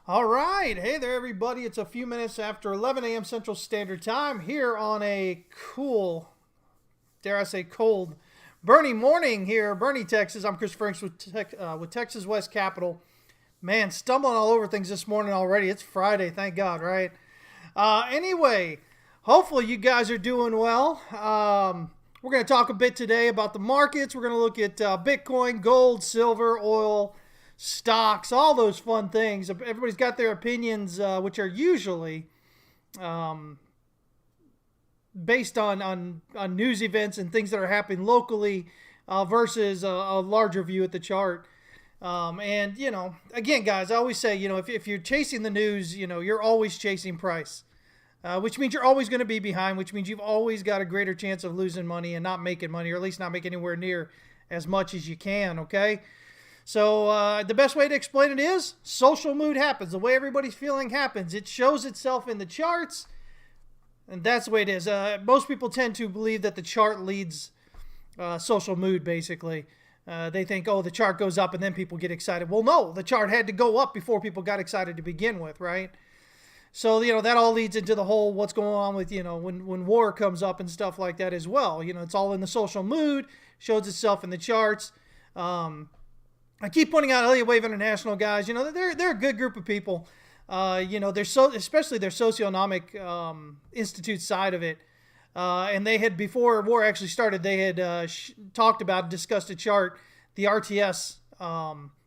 All right. Hey there, everybody. It's a few minutes after 11 a.m. Central Standard Time here on a cool, dare I say cold, Bernie morning here, Bernie, Texas. I'm Chris Franks with Texas West Capital. Man, stumbling all over things this morning already. It's Friday, thank God, right? Anyway, hopefully you guys are doing well. We're going to talk a bit today about the markets. We're going to look at Bitcoin, gold, silver, oil, stocks, all those fun things. Everybody's got their opinions, which are usually based on news events and things that are happening locally versus a larger view at the chart. And, again, guys, I always say, if you're chasing the news, you're always chasing price, which means you're always going to be behind, which means you've always got a greater chance of losing money and not making money, or at least not making anywhere near as much as you can, okay? So the best way to explain it is social mood happens. The way everybody's feeling happens. It shows itself in the charts, and that's the way it is. Most people tend to believe that the chart leads social mood, basically. They think, oh, the chart goes up and then people get excited. Well, no, the chart had to go up before people got excited to begin with, right? So, that all leads into the whole what's going on with, when war comes up and stuff like that as well. It's all in the social mood, shows itself in the charts. I keep pointing out Elliott Wave International guys. They're a good group of people. They're especially their socioeconomic institute side of it. And they had, before war actually started, they had discussed a chart, the RTS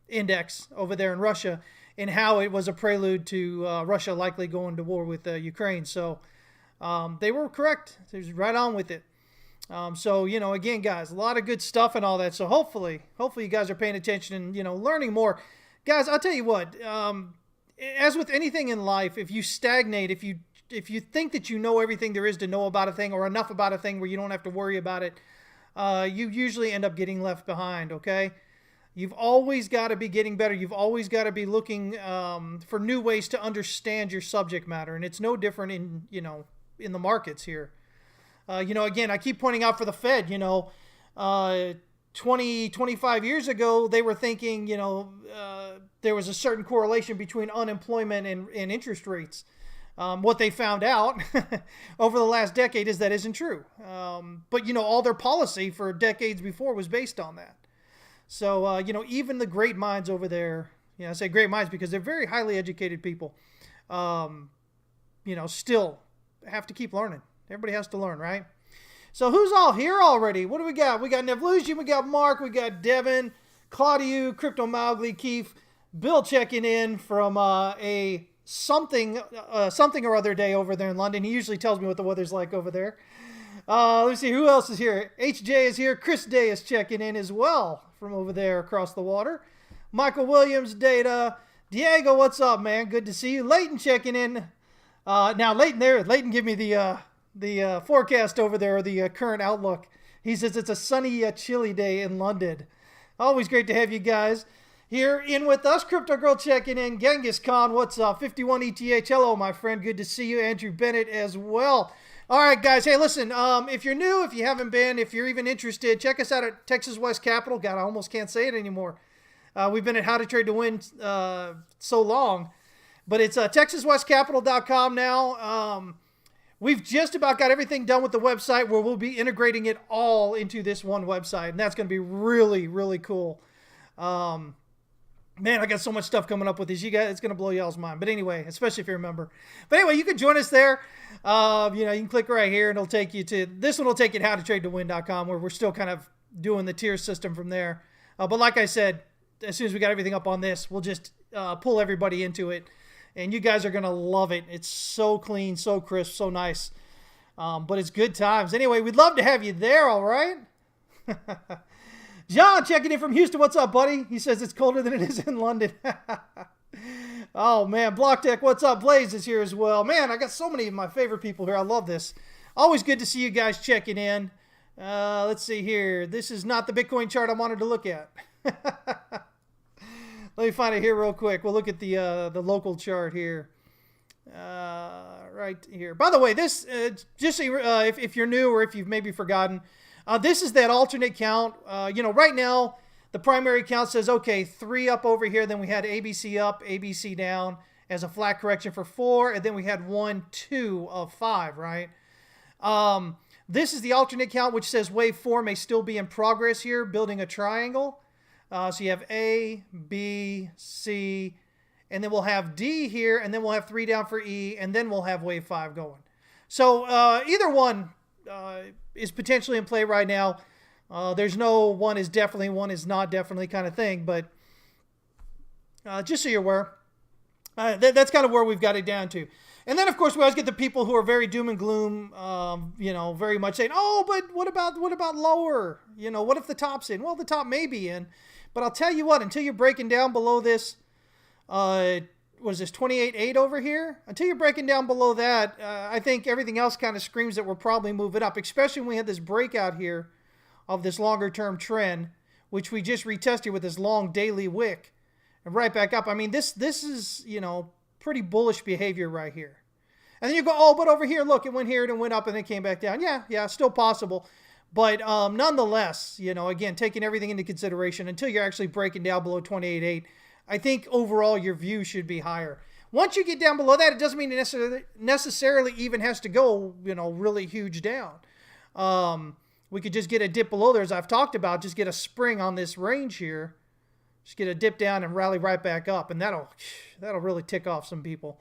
index over there in Russia, and how it was a prelude to Russia likely going to war with Ukraine. So they were correct. They was right on with it. Again, guys, a lot of good stuff and all that. So hopefully you guys are paying attention and, learning more. Guys, I'll tell you what, as with anything in life, if you stagnate, if you think that you know everything there is to know about a thing or enough about a thing where you don't have to worry about it, you usually end up getting left behind, okay? You've always got to be getting better. You've always got to be looking for new ways to understand your subject matter. And it's no different in the markets here. Again, I keep pointing out for the Fed, 25 years ago, they were thinking, there was a certain correlation between unemployment and interest rates. What they found out over the last decade is that isn't true. But all their policy for decades before was based on that. So, even the great minds over there, I say great minds because they're very highly educated people, still have to keep learning. Everybody has to learn, right? So who's all here already? What do we got? We got Nevlusian, we got Mark, we got Devin, Claudio, Crypto Mowgli, Keith, Bill checking in from a something or other day over there in London. He usually tells me what the weather's like over there. Let's see, who else is here? HJ is here. Chris Day is checking in as well from over there across the water. Michael Williams, Data. Diego, what's up, man? Good to see you. Leighton checking in. Now, Leighton, give me the forecast over there, or the current outlook. He says it's a sunny, chilly day in London. Always great to have you guys here in with us. Crypto Girl checking in. Genghis Khan, what's up? 51 ETH, hello, my friend. Good to see you. Andrew Bennett as well. All right, guys. Hey, listen, if you're new, if you haven't been, if you're even interested, check us out at Texas West Capital. God, I almost can't say it anymore. We've been at How to Trade to Win so long. But it's TexasWestCapital.com now. We've just about got everything done with the website where we'll be integrating it all into this one website. And that's going to be really, really cool. Man, I got so much stuff coming up with this. You guys, it's going to blow y'all's mind. But anyway, especially if you're a member. But anyway, you can join us there. You can click right here and it'll take you to, this one will take you to howtotradetowin.com, where we're still kind of doing the tier system from there. But like I said, as soon as we got everything up on this, we'll just pull everybody into it. And you guys are going to love it. It's so clean, so crisp, so nice. But it's good times. Anyway, we'd love to have you there, all right? John checking in from Houston. What's up, buddy? He says it's colder than it is in London. Oh, man. Block Tech, what's up? Blaze is here as well. Man, I got so many of my favorite people here. I love this. Always good to see you guys checking in. Let's see here. This is not the Bitcoin chart I wanted to look at. Let me find it here real quick. We'll look at the local chart here. Right here. By the way, this, just so if you're new or if you've maybe forgotten, this is that alternate count. Right now, the primary count says, okay, 3 up over here. Then we had ABC up, ABC down, as a flat correction for 4, and then we had 1, 2 of 5, right? This is the alternate count, which says wave 4 may still be in progress here, building a triangle. So you have A, B, C, and then we'll have D here, and then we'll have 3 down for E, and then we'll have wave 5 going. So either one is potentially in play right now. There's no one is definitely, one is not definitely kind of thing, but just so you're aware, that's kind of where we've got it down to. And then, of course, we always get the people who are very doom and gloom, very much saying, oh, but what about lower? What if the top's in? Well, the top may be in, but I'll tell you what, until you're breaking down below this, what is this, 28.8 over here? Until you're breaking down below that, I think everything else kind of screams that we're probably moving up, especially when we had this breakout here of this longer term trend, which we just retested with this long daily wick and right back up. I mean, this is, pretty bullish behavior right here. And then you go, oh, but over here, look, it went here and it went up and then came back down. Yeah, still possible. But nonetheless, again, taking everything into consideration, until you're actually breaking down below 28.8, I think overall your view should be higher. Once you get down below that, it doesn't mean it necessarily even has to go, really huge down. We could just get a dip below there, as I've talked about, just get a spring on this range here. Just get a dip down and rally right back up, and that'll really tick off some people.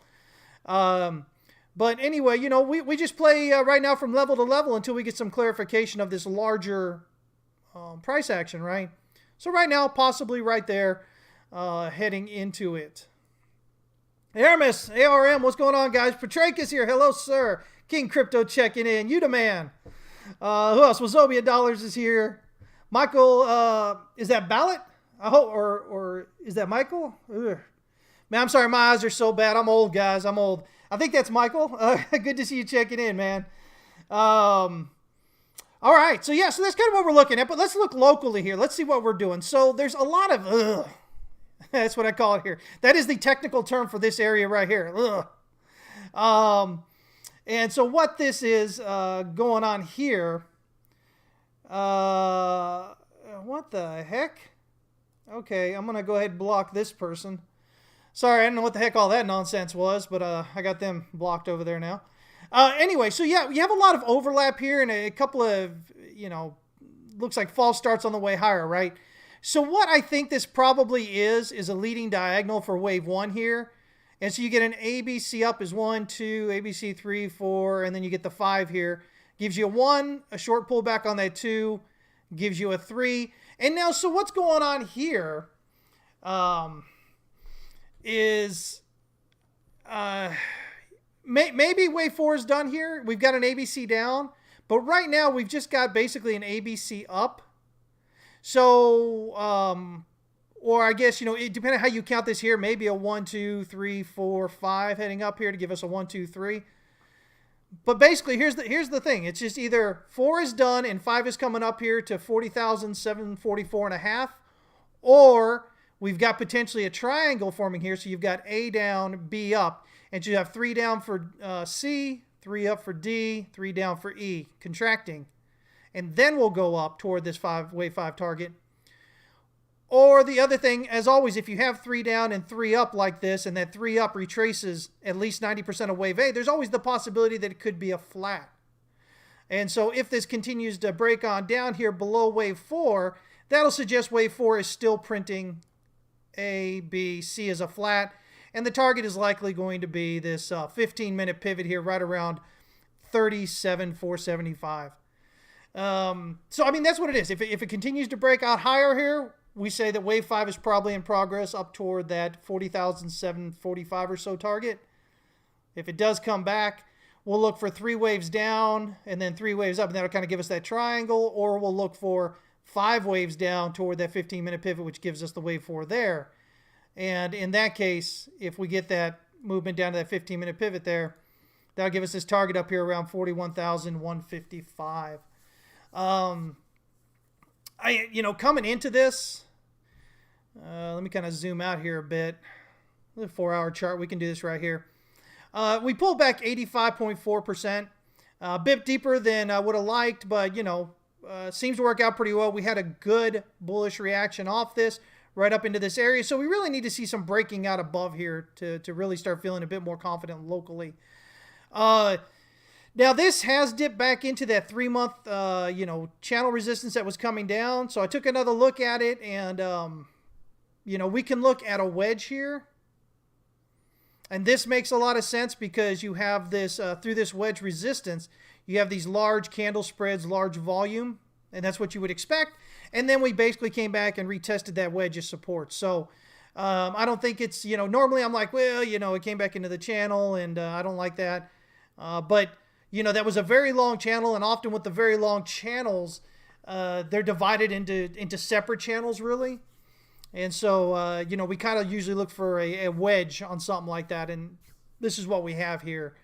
But anyway, we just play right now from level to level until we get some clarification of this larger price action, right? So right now, possibly right there, heading into it. Aramis, ARM, what's going on, guys? Petrakis here. Hello, sir. King Crypto checking in. You the man. Who else? Wazobia Dollars is here. Michael, is that Ballot? I hope, or is that Michael? Ugh. Man, I'm sorry, my eyes are so bad. I'm old, guys. I'm old. I think that's Michael. Good to see you checking in, man. All right. So that's kind of what we're looking at. But let's look locally here. Let's see what we're doing. So there's a lot of that's what I call it here. That is the technical term for this area right here. And so what this is going on here, what the heck? Okay, I'm going to go ahead and block this person. Sorry, I don't know what the heck all that nonsense was, but I got them blocked over there now. Anyway, so yeah, you have a lot of overlap here and a couple of, looks like false starts on the way higher, right? So what I think this probably is a leading diagonal for wave 1 here. And so you get an ABC up is 1, 2, ABC 3, 4, and then you get the 5 here. Gives you a 1, a short pullback on that 2, gives you a 3. And now, so what's going on here is maybe wave 4 is done here. We've got an ABC down, but right now we've just got basically an ABC up. So, or I guess, it depending on how you count this here, maybe a 1, 2, 3, 4, 5 heading up here to give us a 1, 2, 3. But basically, here's the thing. It's just either 4 is done and 5 is coming up here to 40,744.5, or we've got potentially a triangle forming here. So you've got A down, B up, and you have 3 down for C, 3 up for D, 3 down for E, contracting. And then we'll go up toward this wave 5 target. Or the other thing, as always, if you have 3 down and 3 up like this, and that 3 up retraces at least 90% of wave A, there's always the possibility that it could be a flat. And so if this continues to break on down here below wave 4, that'll suggest wave 4 is still printing A, B, C as a flat. And the target is likely going to be this 15-minute pivot here right around 37,475. So, I mean, that's what it is. If it continues to break out higher here, we say that wave 5 is probably in progress up toward that 40,745 or so target. If it does come back, we'll look for 3 waves down and then 3 waves up, and that'll kind of give us that triangle, or we'll look for 5 waves down toward that 15-minute pivot, which gives us the wave 4 there. And in that case, if we get that movement down to that 15-minute pivot there, that'll give us this target up here around 41,155. Coming into this, let me kind of zoom out here a bit. The 4-hour chart, we can do this right here. We pulled back 85.4%, a bit deeper than I would have liked, but seems to work out pretty well. We had a good bullish reaction off this, right up into this area. So we really need to see some breaking out above here to really start feeling a bit more confident locally. Now this has dipped back into that 3-month, channel resistance that was coming down. So I took another look at it, and we can look at a wedge here. And this makes a lot of sense because you have this, through this wedge resistance, you have these large candle spreads, large volume, and that's what you would expect. And then we basically came back and retested that wedge as support. So I don't think it's, normally I'm like, well, it came back into the channel, and I don't like that. But, that was a very long channel, and often with the very long channels, they're divided into separate channels, really. And so, we kind of usually look for a wedge on something like that, and this is what we have here.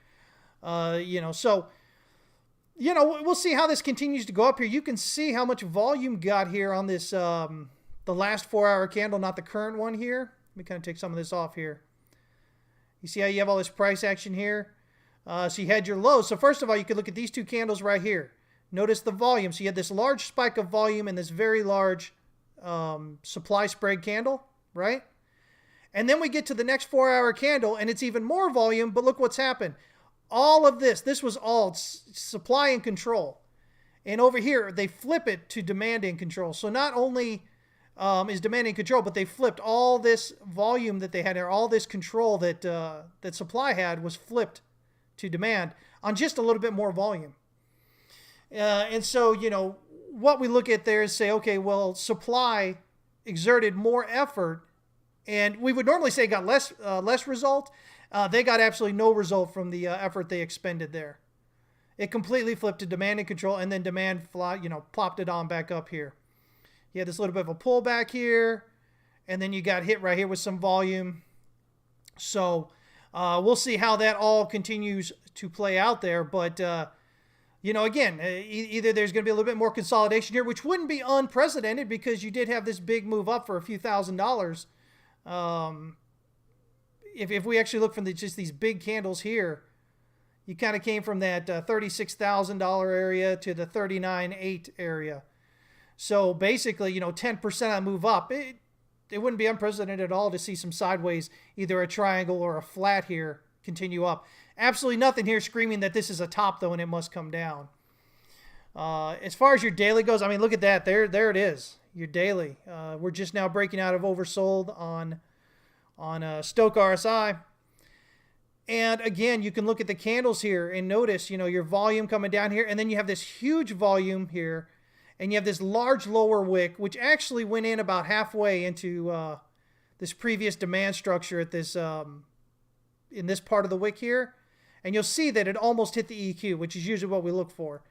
So, we'll see how this continues to go up here. You can see how much volume got here on this, the last 4-hour candle, not the current one here. Let me kind of take some of this off here. You see how you have all this price action here? So you had your lows. So first of all, you could look at these two candles right here. Notice the volume. So you had this large spike of volume and this very large supply spread candle, right? And then we get to the next 4-hour candle, and it's even more volume, but look what's happened. All of this was all supply and control. And over here, they flip it to demand and control. So not only is demand and control, but they flipped all this volume that they had there, all this control that that supply had was flipped to demand on just a little bit more volume. And so, what we look at there is say, okay, well, supply exerted more effort, and we would normally say got less result. They got absolutely no result from the effort they expended there. It completely flipped to demand and control, and then demand plopped it on back up here. You had this little bit of a pullback here, and then you got hit right here with some volume. So we'll see how that all continues to play out there, but again, either there's going to be a little bit more consolidation here, which wouldn't be unprecedented because you did have this big move up for a few $1,000s. If we actually look from just these big candles here, you kind of came from that $36,000 area to the $39,800 area. So basically, 10% on move up. It wouldn't be unprecedented at all to see some sideways, either a triangle or a flat here, continue up. Absolutely nothing here screaming that this is a top, though, and it must come down. As far as your daily goes, I mean, look at that. There it is, your daily. We're just now breaking out of oversold on Stochh RSI. And again, you can look at the candles here and notice, your volume coming down here, and then you have this huge volume here, and you have this large lower wick, which actually went in about halfway into this previous demand structure at this in this part of the wick here. And you'll see that it almost hit the EQ, which is usually what we look for.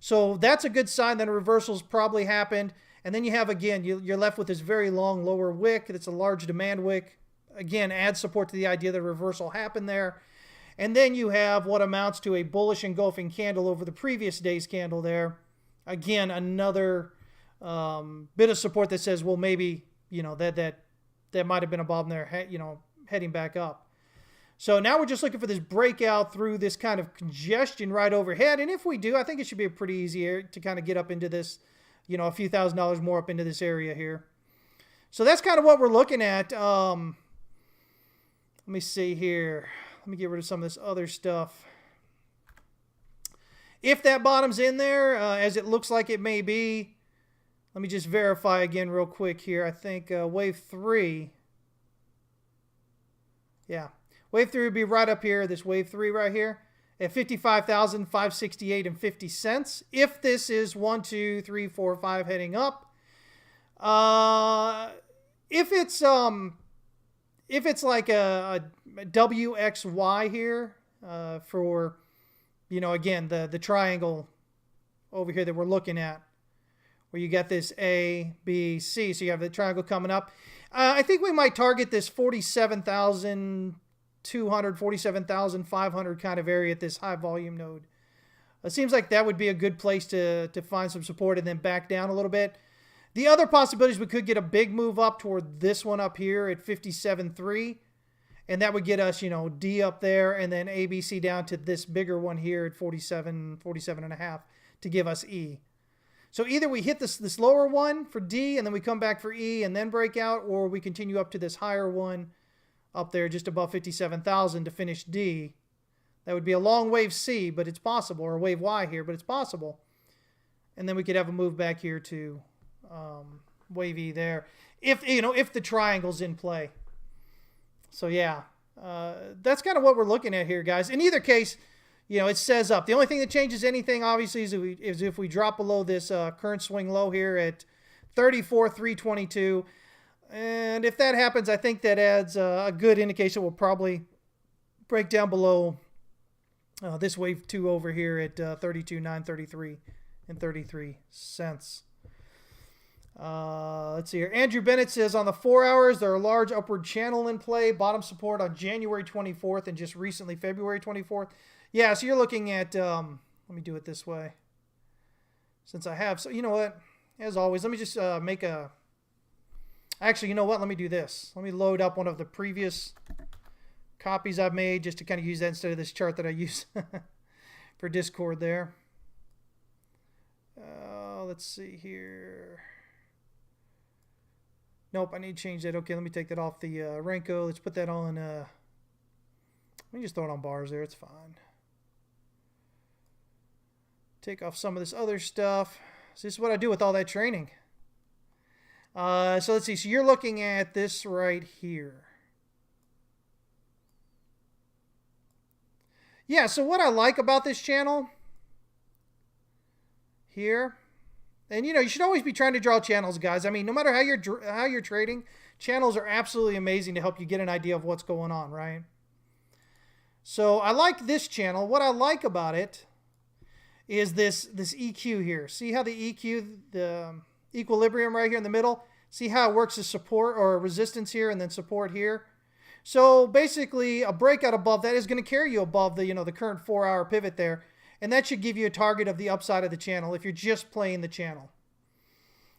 So that's a good sign that a reversal's probably happened. And then you have, again, you're left with this very long lower wick. It's a large demand wick. Again, adds support to the idea that a reversal happened there. And then you have what amounts to a bullish engulfing candle over the previous day's candle there. Again, another bit of support that says, well, maybe, that might have been a bottom there, heading back up. So now we're just looking for this breakout through this kind of congestion right overhead. And if we do, I think it should be a pretty easy area to kind of get up into this, a few $1,000s more up into this area here. So that's kind of what we're looking at. Let me see here. Let me get rid of some of this other stuff. If that bottom's in there, as it looks like it may be, let me just verify again real quick here. I think wave 3. Yeah. Wave 3 would be right up here, this wave 3 right here, at 55,568 and 50 cents. If this is 1, 2, 3, 4, 5 heading up, if it's like a WXY here for, again, the triangle over here that we're looking at, where you got this A, B, C, so you have the triangle coming up. I think we might target this 47,200, 47,500 kind of area at this high volume node. It seems like that would be a good place to find some support and then back down a little bit. The other possibilities, we could get a big move up toward this one up here at 57.3, and that would get us, D up there, and then ABC down to this bigger one here at 47.5 to give us E. So either we hit this lower one for D and then we come back for E and then break out, or we continue up to this higher one up there just above 57,000 to finish D. That would be a long wave C, but it's possible, or a wave Y here, but it's possible. And then we could have a move back here to wave E there, if the triangle's in play. So yeah, that's kind of what we're looking at here, guys. In either case, it says up. The only thing that changes anything, obviously, is if we drop below this current swing low here at 34,322. And if that happens, I think that adds a good indication. We'll probably break down below this wave 2 over here at 32,933 and 33 cents. Let's see here. Andrew Bennett says on the 4 hours, there are a large upward channel in play. Bottom support on January 24th and just recently February 24th. Yeah, so you're looking at, let me do it this way. Since I have, so you know what? As always, let me just make a, actually, you know what? Let me do this. Let me load up one of the previous copies I've made just to kind of use that instead of this chart that I use for Discord there. Let's see here. Nope, I need to change that. Okay, let me take that off the Renko. Let's put that on, let me just throw it on bars there. It's fine. Take off some of this other stuff. So this is what I do with all that training. So let's see. So you're looking at this right here. Yeah, so what I like about this channel here, and you should always be trying to draw channels, guys. I mean, no matter how you're trading, channels are absolutely amazing to help you get an idea of what's going on, right? So I like this channel. What I like about it is this EQ here. See how the EQ, the equilibrium right here in the middle, see how it works as support or resistance here and then support here. So basically a breakout above that is going to carry you above the the current 4 hour pivot there, and that should give you a target of the upside of the channel if you're just playing the channel.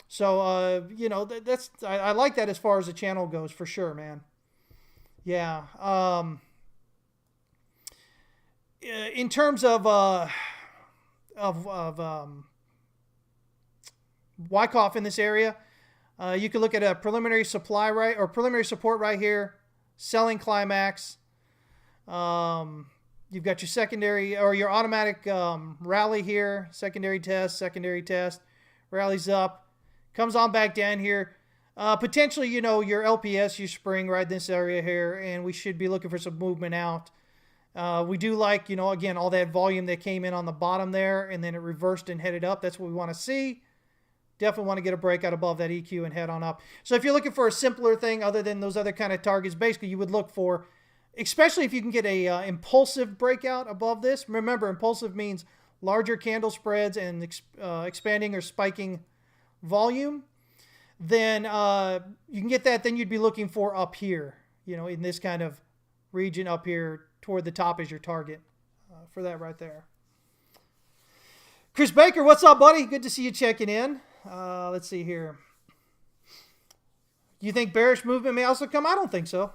So I like that as far as the channel goes, for sure, man. Yeah. In terms of Wyckoff in this area, you can look at a preliminary supply or preliminary support right here, selling climax. You've got your secondary or your automatic rally here, secondary test, rallies up, comes on back down here. Potentially, your LPS, your spring right in this area here, and we should be looking for some movement out. We do like, again, all that volume that came in on the bottom there, and then it reversed and headed up. That's what we want to see. Definitely want to get a breakout above that EQ and head on up. So if you're looking for a simpler thing other than those other kind of targets, basically you would look for, especially if you can get a impulsive breakout above this. Remember, impulsive means larger candle spreads and expanding or spiking volume. Then you can get that. Then you'd be looking for up here, in this kind of region up here toward the top is your target for that right there. Chris Baker, what's up, buddy? Good to see you checking in. Let's see here. You think bearish movement may also come? I don't think so.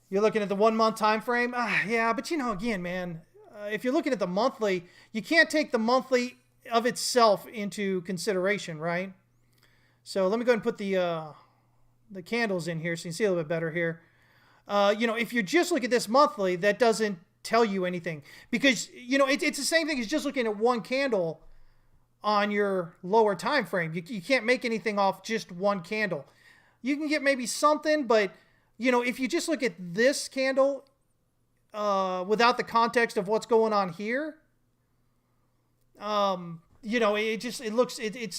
You're looking at the 1 month time frame. Yeah, but again, man, if you're looking at the monthly, you can't take the monthly of itself into consideration, right? So let me go ahead and put the candles in here so you can see a little bit better here. If you just look at this monthly, that doesn't tell you anything, because it's the same thing as just looking at one candle on your lower time frame. You can't make anything off just one candle. You can get maybe something, but if you just look at this candle without the context of what's going on here, it's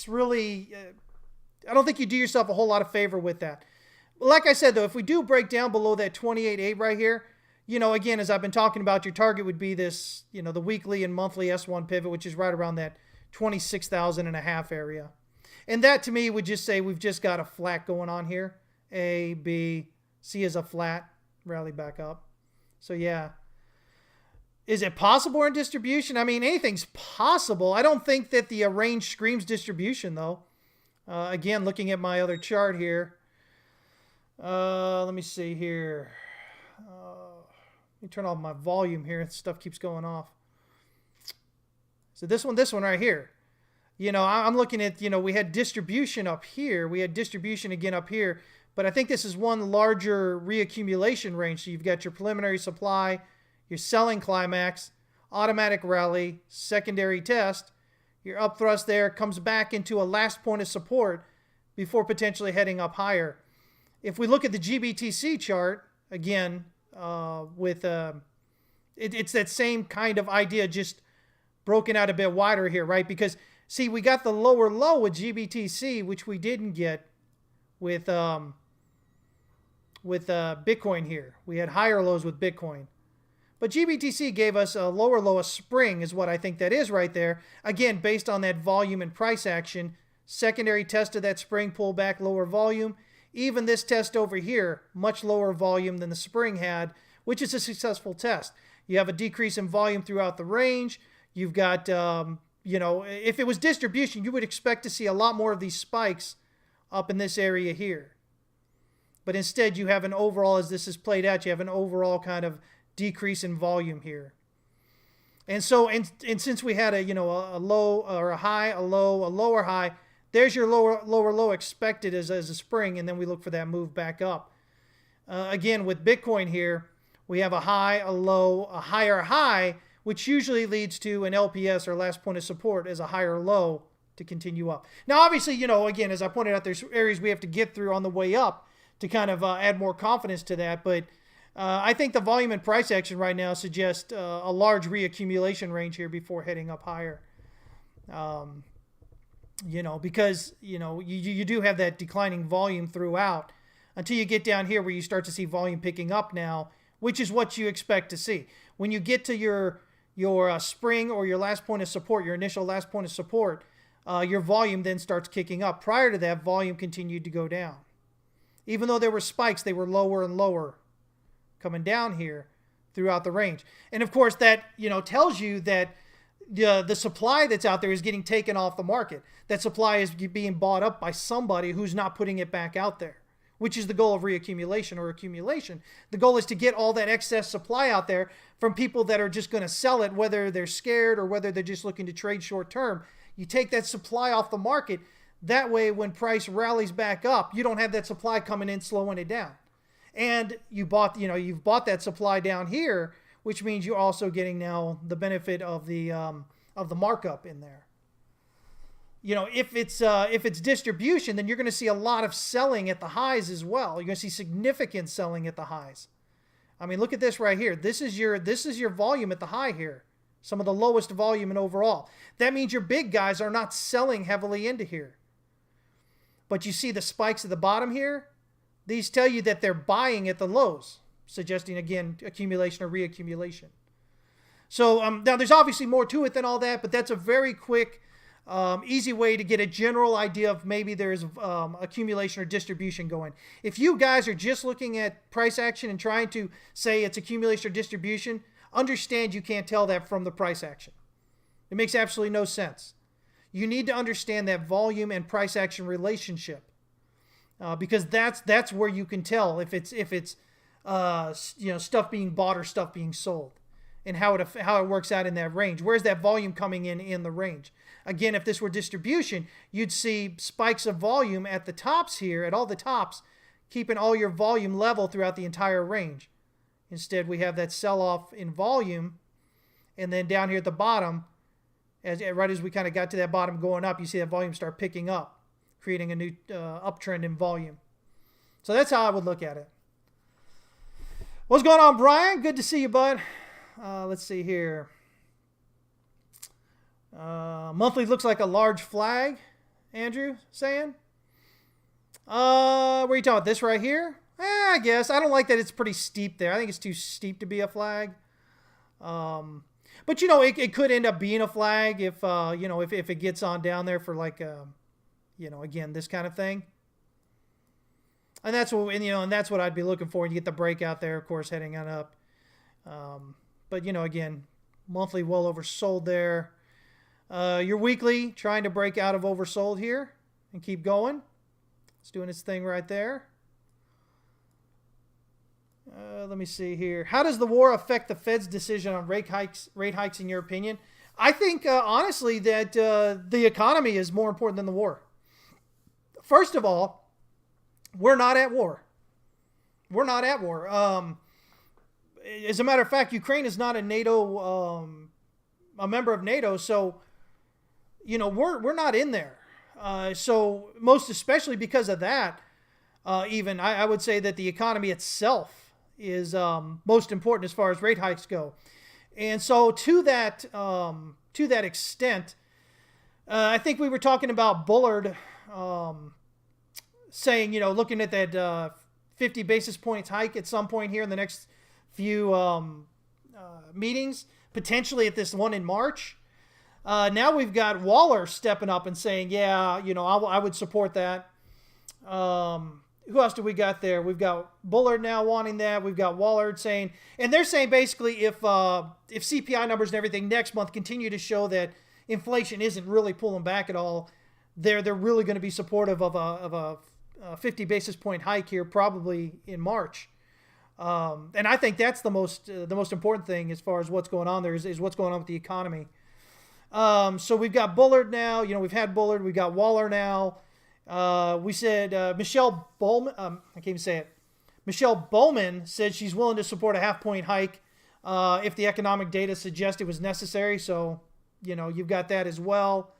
really I don't think you do yourself a whole lot of favor with that. Like I said, though, if we do break down below that 28.8 right here, again, as I've been talking about, your target would be this, the weekly and monthly S1 pivot, which is right around that 26,000 and a half area. And that to me would just say we've just got a flat going on here. A, B, C is a flat, rally back up. So yeah. Is it possible in distribution? I mean, anything's possible. I don't think that the range screams distribution, though. Again, looking at my other chart here. Let me see here. Let me turn off my volume here. Stuff keeps going off. So this one right here. I'm looking at, we had distribution up here. We had distribution again up here. But I think this is one larger reaccumulation range. So you've got your preliminary supply, your selling climax, automatic rally, secondary test. Your up thrust there comes back into a last point of support before potentially heading up higher. If we look at the GBTC chart, again, it's that same kind of idea, just broken out a bit wider here, right? Because, see, we got the lower low with GBTC, which we didn't get with Bitcoin here. We had higher lows with Bitcoin. But GBTC gave us a lower low, a spring is what I think that is right there. Again, based on that volume and price action. Secondary test of that spring, pull back, lower volume. Even this test over here, much lower volume than the spring had, which is a successful test. You have a decrease in volume throughout the range. You've got, if it was distribution, you would expect to see a lot more of these spikes up in this area here. But instead, you have an overall, as this is played out, you have an overall kind of decrease in volume here. And so, and since we had a low or a high, a low, a lower high, there's your lower low expected as a spring, and then we look for that move back up. Again, with Bitcoin here, we have a high, a low, a higher high, which usually leads to an LPS or last point of support as a higher low to continue up. Now, obviously, again, as I pointed out, there's areas we have to get through on the way up to kind of add more confidence to that. But I think the volume and price action right now suggest a large reaccumulation range here before heading up higher. Because, you do have that declining volume throughout until you get down here where you start to see volume picking up now, which is what you expect to see. When you get to your spring or your last point of support, your initial last point of support, your volume then starts kicking up. Prior to that, volume continued to go down. Even though there were spikes, they were lower and lower coming down here throughout the range. And of course, that tells you that the supply that's out there is getting taken off the market. That supply is being bought up by somebody who's not putting it back out there, which is the goal of reaccumulation or accumulation. The goal is to get all that excess supply out there from people that are just going to sell it, whether they're scared or whether they're just looking to trade short term. You take that supply off the market. That way, when price rallies back up, you don't have that supply coming in, slowing it down. And you've bought that supply down here, which means you're also getting now the benefit of the markup in there. If it's distribution, then you're going to see a lot of selling at the highs as well. You're going to see significant selling at the highs. I mean, look at this right here. This is your volume at the high here. Some of the lowest volume in overall. That means your big guys are not selling heavily into here. But you see the spikes at the bottom here? These tell you that they're buying at the lows, suggesting, again, accumulation or reaccumulation. So now there's obviously more to it than all that, but that's a very quick, easy way to get a general idea of maybe there's accumulation or distribution going. If you guys are just looking at price action and trying to say it's accumulation or distribution, understand you can't tell that from the price action. It makes absolutely no sense. You need to understand that volume and price action relationship, because that's where you can tell if it's stuff being bought or stuff being sold, and how it works out in that range. Where's that volume coming in the range? Again, if this were distribution, you'd see spikes of volume at the tops here, at all the tops, keeping all your volume level throughout the entire range. Instead, we have that sell-off in volume, and then down here at the bottom, right as we kind of got to that bottom going up, you see that volume start picking up, creating a new uptrend in volume. So that's how I would look at it. What's going on, Brian? Good to see you, bud. Let's see here. Monthly looks like a large flag, Andrew saying. Where are you talking about? This right here? I guess. I don't like that it's pretty steep there. I think it's too steep to be a flag. But, it could end up being a flag if it gets on down there for like, again, this kind of thing. And that's what I'd be looking for. And you get the breakout there, of course, heading on up. But, again, monthly well oversold there. Your weekly trying to break out of oversold here and keep going. It's doing its thing right there. Let me see here. How does the war affect the Fed's decision on rate hikes in your opinion? I think, honestly, that the economy is more important than the war. First of all, we're not at war. We're not at war. As a matter of fact, Ukraine is not a NATO, a member of NATO, so we're not in there. So most especially because of that, even I would say that the economy itself is most important as far as rate hikes go. And so to that extent, I think we were talking about Bullard saying, looking at that 50 basis points hike at some point here in the next few meetings, potentially at this one in March. Now we've got Waller stepping up and saying, yeah, I would support that. Who else do we got there? We've got Bullard now wanting that. We've got Waller saying, and they're saying basically if CPI numbers and everything next month continue to show that inflation isn't really pulling back at all, they're really going to be supportive of a 50 basis point hike here, probably in March. And I think that's the most important thing as far as what's going on there is what's going on with the economy. So we've got Bullard now. We've had Bullard. We've got Waller now. We said Michelle Bowman. I can't even say it. Michelle Bowman said she's willing to support a half-point hike if the economic data suggests it was necessary. So, you've got that as well.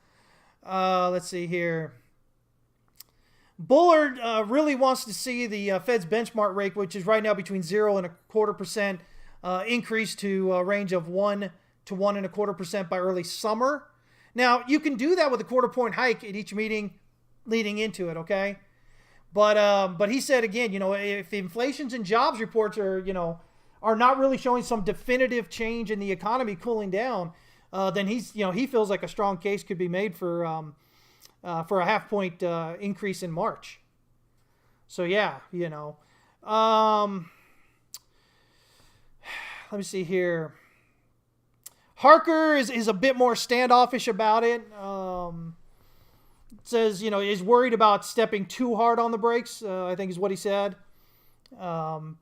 Let's see here. Bullard really wants to see the Fed's benchmark rate, which is right now between 0.25%, increase to a range of 1 to 1.25% by early summer. Now, you can do that with a quarter-point hike at each meeting leading into it, okay? But he said again, if inflation's and jobs reports are not really showing some definitive change in the economy cooling down, then he feels like a strong case could be made for a half-point increase in March. So yeah, let me see here. Harker is a bit more standoffish about it. Says, is worried about stepping too hard on the brakes, I think is what he said. So,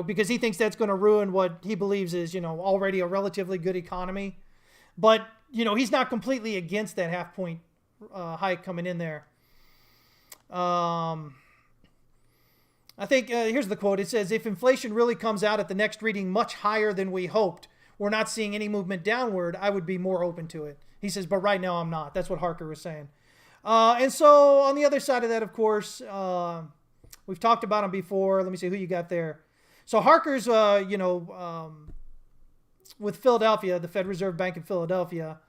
because he thinks that's going to ruin what he believes is, already a relatively good economy. But, he's not completely against that half-point hike coming in there. I think, here's the quote. It says, if inflation really comes out at the next reading much higher than we hoped, we're not seeing any movement downward, I would be more open to it. He says, but right now I'm not. That's what Harker was saying. And so on the other side of that, of course, we've talked about him before. Let me see who you got there. So Harker's, with Philadelphia, the Fed Reserve Bank in Philadelphia.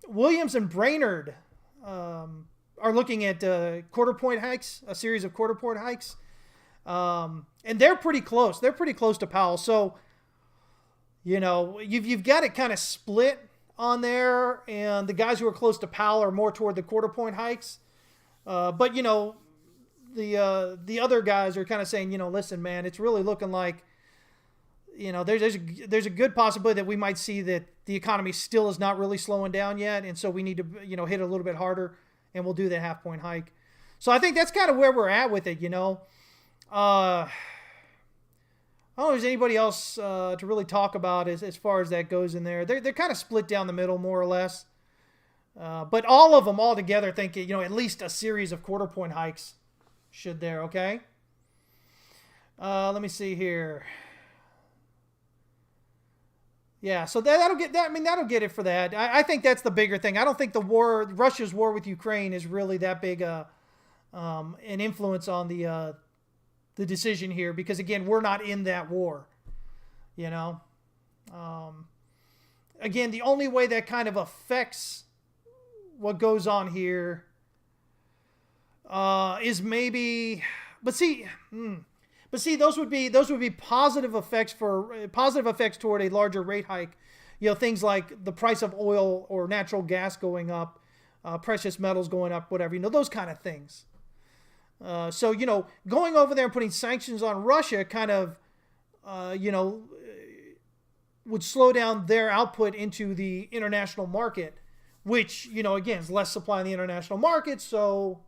Williams and Brainerd are looking at quarter-point hikes, a series of quarter-point hikes. And they're pretty close. They're pretty close to Powell. So, you've got it kind of split on there, and the guys who are close to Powell are more toward the quarter-point hikes. But, the other guys are kind of saying, listen, man, it's really looking like, there's a good possibility that we might see that the economy still is not really slowing down yet, and so we need to, hit a little bit harder, and we'll do that half-point hike. So I think that's kind of where we're at with it, I don't know if there's anybody else to really talk about as far as that goes in there. They're kind of split down the middle, more or less. But all of them all together think, at least a series of quarter-point hikes should there, okay? Let me see here. Yeah, so that'll get that. That'll get it for that. I think that's the bigger thing. I don't think Russia's war with Ukraine is really that big an influence on the decision here, because again, we're not in that war, again, the only way that kind of affects what goes on here is maybe, but see, those would be positive effects toward a larger rate hike, things like the price of oil or natural gas going up, precious metals going up, whatever, those kind of things. So, going over there and putting sanctions on Russia kind of, would slow down their output into the international market, which, again, is less supply in the international market. So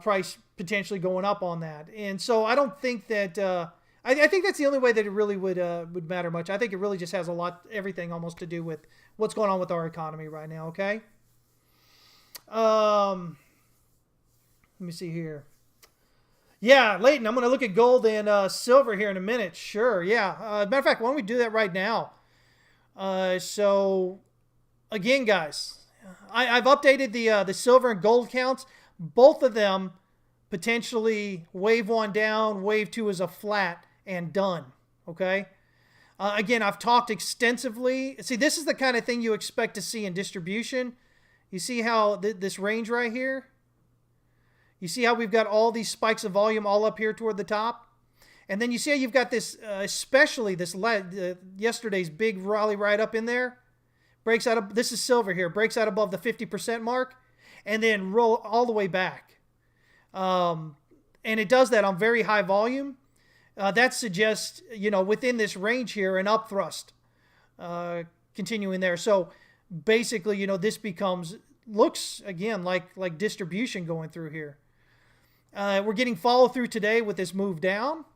price potentially going up on that. And so I don't think that, I think that's the only way that it really would matter much. I think it really just has everything almost to do with what's going on with our economy right now. Okay. Let me see here. Yeah, Leighton, I'm going to look at gold and silver here in a minute. Sure, yeah. Matter of fact, why don't we do that right now? So, again, guys, I've updated the silver and gold counts. Both of them potentially wave one down, wave two is a flat, and done. Okay? Again, I've talked extensively. See, this is the kind of thing you expect to see in distribution. You see how this range right here? You see how we've got all these spikes of volume all up here toward the top? And then you see how you've got this, especially this yesterday's big rally right up in there. Breaks out of, this is silver here, breaks out above the 50% mark, and then roll all the way back. And it does that on very high volume. That suggests, within this range here, an up thrust continuing there. So basically, this looks again like distribution going through here. We're getting follow through today with this move down.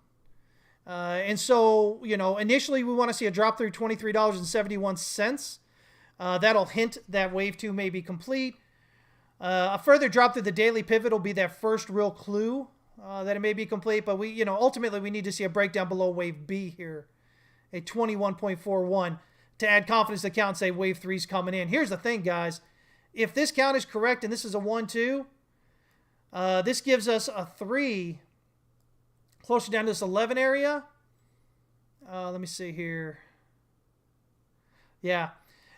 And so, initially we want to see a drop through $23.71. That'll hint that wave two may be complete. A further drop through the daily pivot will be that first real clue that it may be complete. But we, ultimately we need to see a breakdown below wave B here, a 21.41, to add confidence to the count and say wave three's coming in. Here's the thing, guys. If this count is correct and this is a 1-2, this gives us a 3 closer down to this 11 area. Let me see here. Yeah.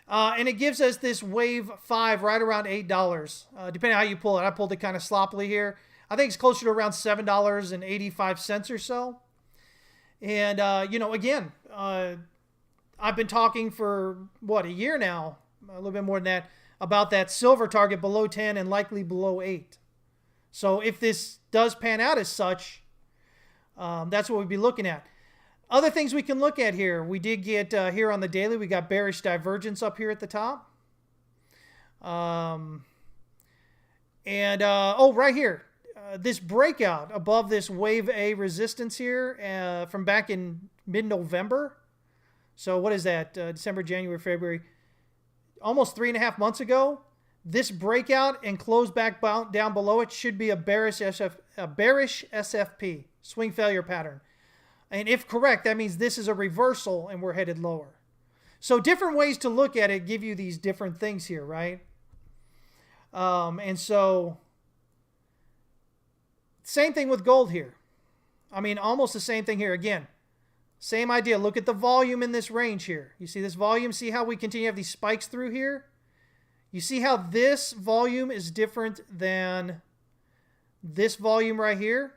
And it gives us this wave 5 right around $8, depending on how you pull it. I pulled it kind of sloppily here. I think it's closer to around $7.85 or so. And, again, I've been talking for, a year now, a little bit more than that, about that silver target below 10 and likely below 8. So if this does pan out as such, that's what we'd be looking at. Other things we can look at here. We did get here on the daily, we got bearish divergence up here at the top. Right here. This breakout above this wave A resistance here from back in mid-November. So what is that? December, January, February. Almost 3.5 months ago. This breakout and close back down below it should be a bearish SFP, swing failure pattern. And if correct, that means this is a reversal and we're headed lower. So different ways to look at it give you these different things here, right? And so same thing with gold here. I mean, almost the same thing here. Again, same idea. Look at the volume in this range here. You see this volume? See how we continue to have these spikes through here? You see how this volume is different than this volume right here,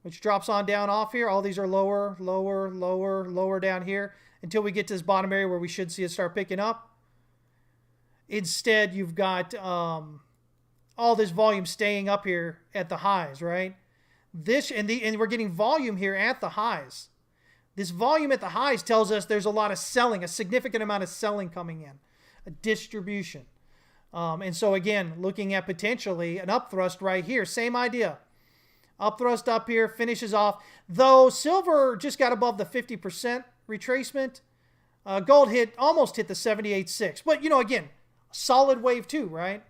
which drops on down off here. All these are lower, lower, lower, lower down here until we get to this bottom area where we should see it start picking up. Instead, you've got all this volume staying up here at the highs, right? And we're getting volume here at the highs. This volume at the highs tells us there's a lot of selling, a significant amount of selling coming in. A distribution. And so again, looking at potentially an upthrust right here. Same idea. Upthrust up here, finishes off. Though silver just got above the 50% retracement. Gold almost hit the 78.6. But, again, solid wave 2, right?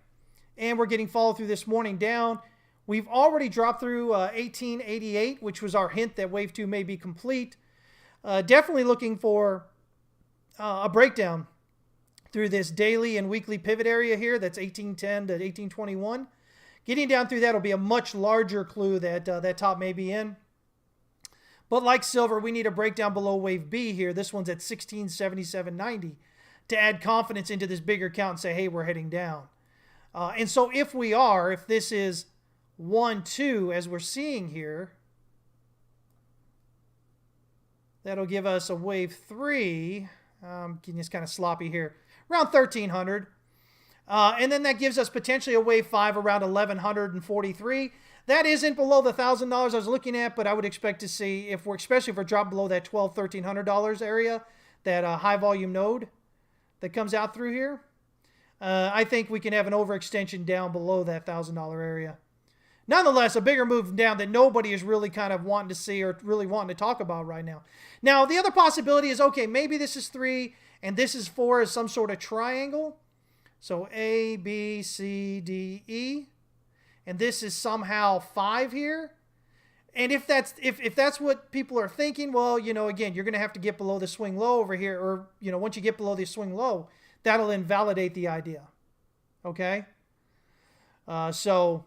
And we're getting follow through this morning down. We've already dropped through 1888, which was our hint that wave 2 may be complete. Definitely looking for a breakdown through this daily and weekly pivot area here. That's 1810 to 1821. Getting down through that will be a much larger clue that that top may be in. But like silver, we need a breakdown below wave B here. This one's at 1677.90 to add confidence into this bigger count and say, hey, we're heading down. And so if this is 1-2, as we're seeing here, that'll give us a wave 3. Getting this kind of sloppy here. Around 1,300. And then that gives us potentially a wave 5 around 1,143. That isn't below the $1,000 I was looking at, but I would expect to see, especially if we're dropped below that $1,300 area, that high volume node that comes out through here, I think we can have an overextension down below that $1,000 area. nonetheless, a bigger move down that nobody is really kind of wanting to see or really wanting to talk about right now. Now, the other possibility is, okay, maybe this is 3 and this is 4 as some sort of triangle. So A, B, C, D, E. And this is somehow 5 here. And if that's what people are thinking, well, again, you're going to have to get below the swing low over here. Or, once you get below the swing low, that'll invalidate the idea. Okay? So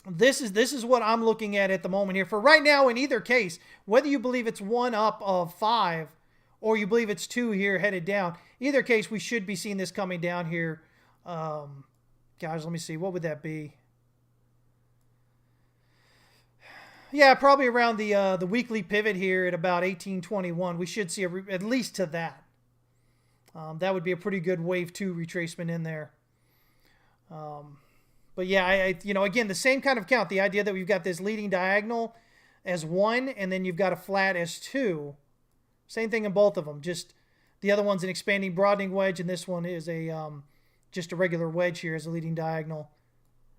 this is what I'm looking at the moment here. For right now, in either case, whether you believe it's 1 up of 5 or you believe it's 2 here headed down, either case, we should be seeing this coming down here. Guys, let me see. What would that be? Yeah, probably around the weekly pivot here at about 1821. We should see at least to that. That would be a pretty good wave 2 retracement in there. But yeah, again, the same kind of count. The idea that we've got this leading diagonal as 1, and then you've got a flat as 2. Same thing in both of them. Just the other one's an expanding broadening wedge, and this one is just a regular wedge here as a leading diagonal.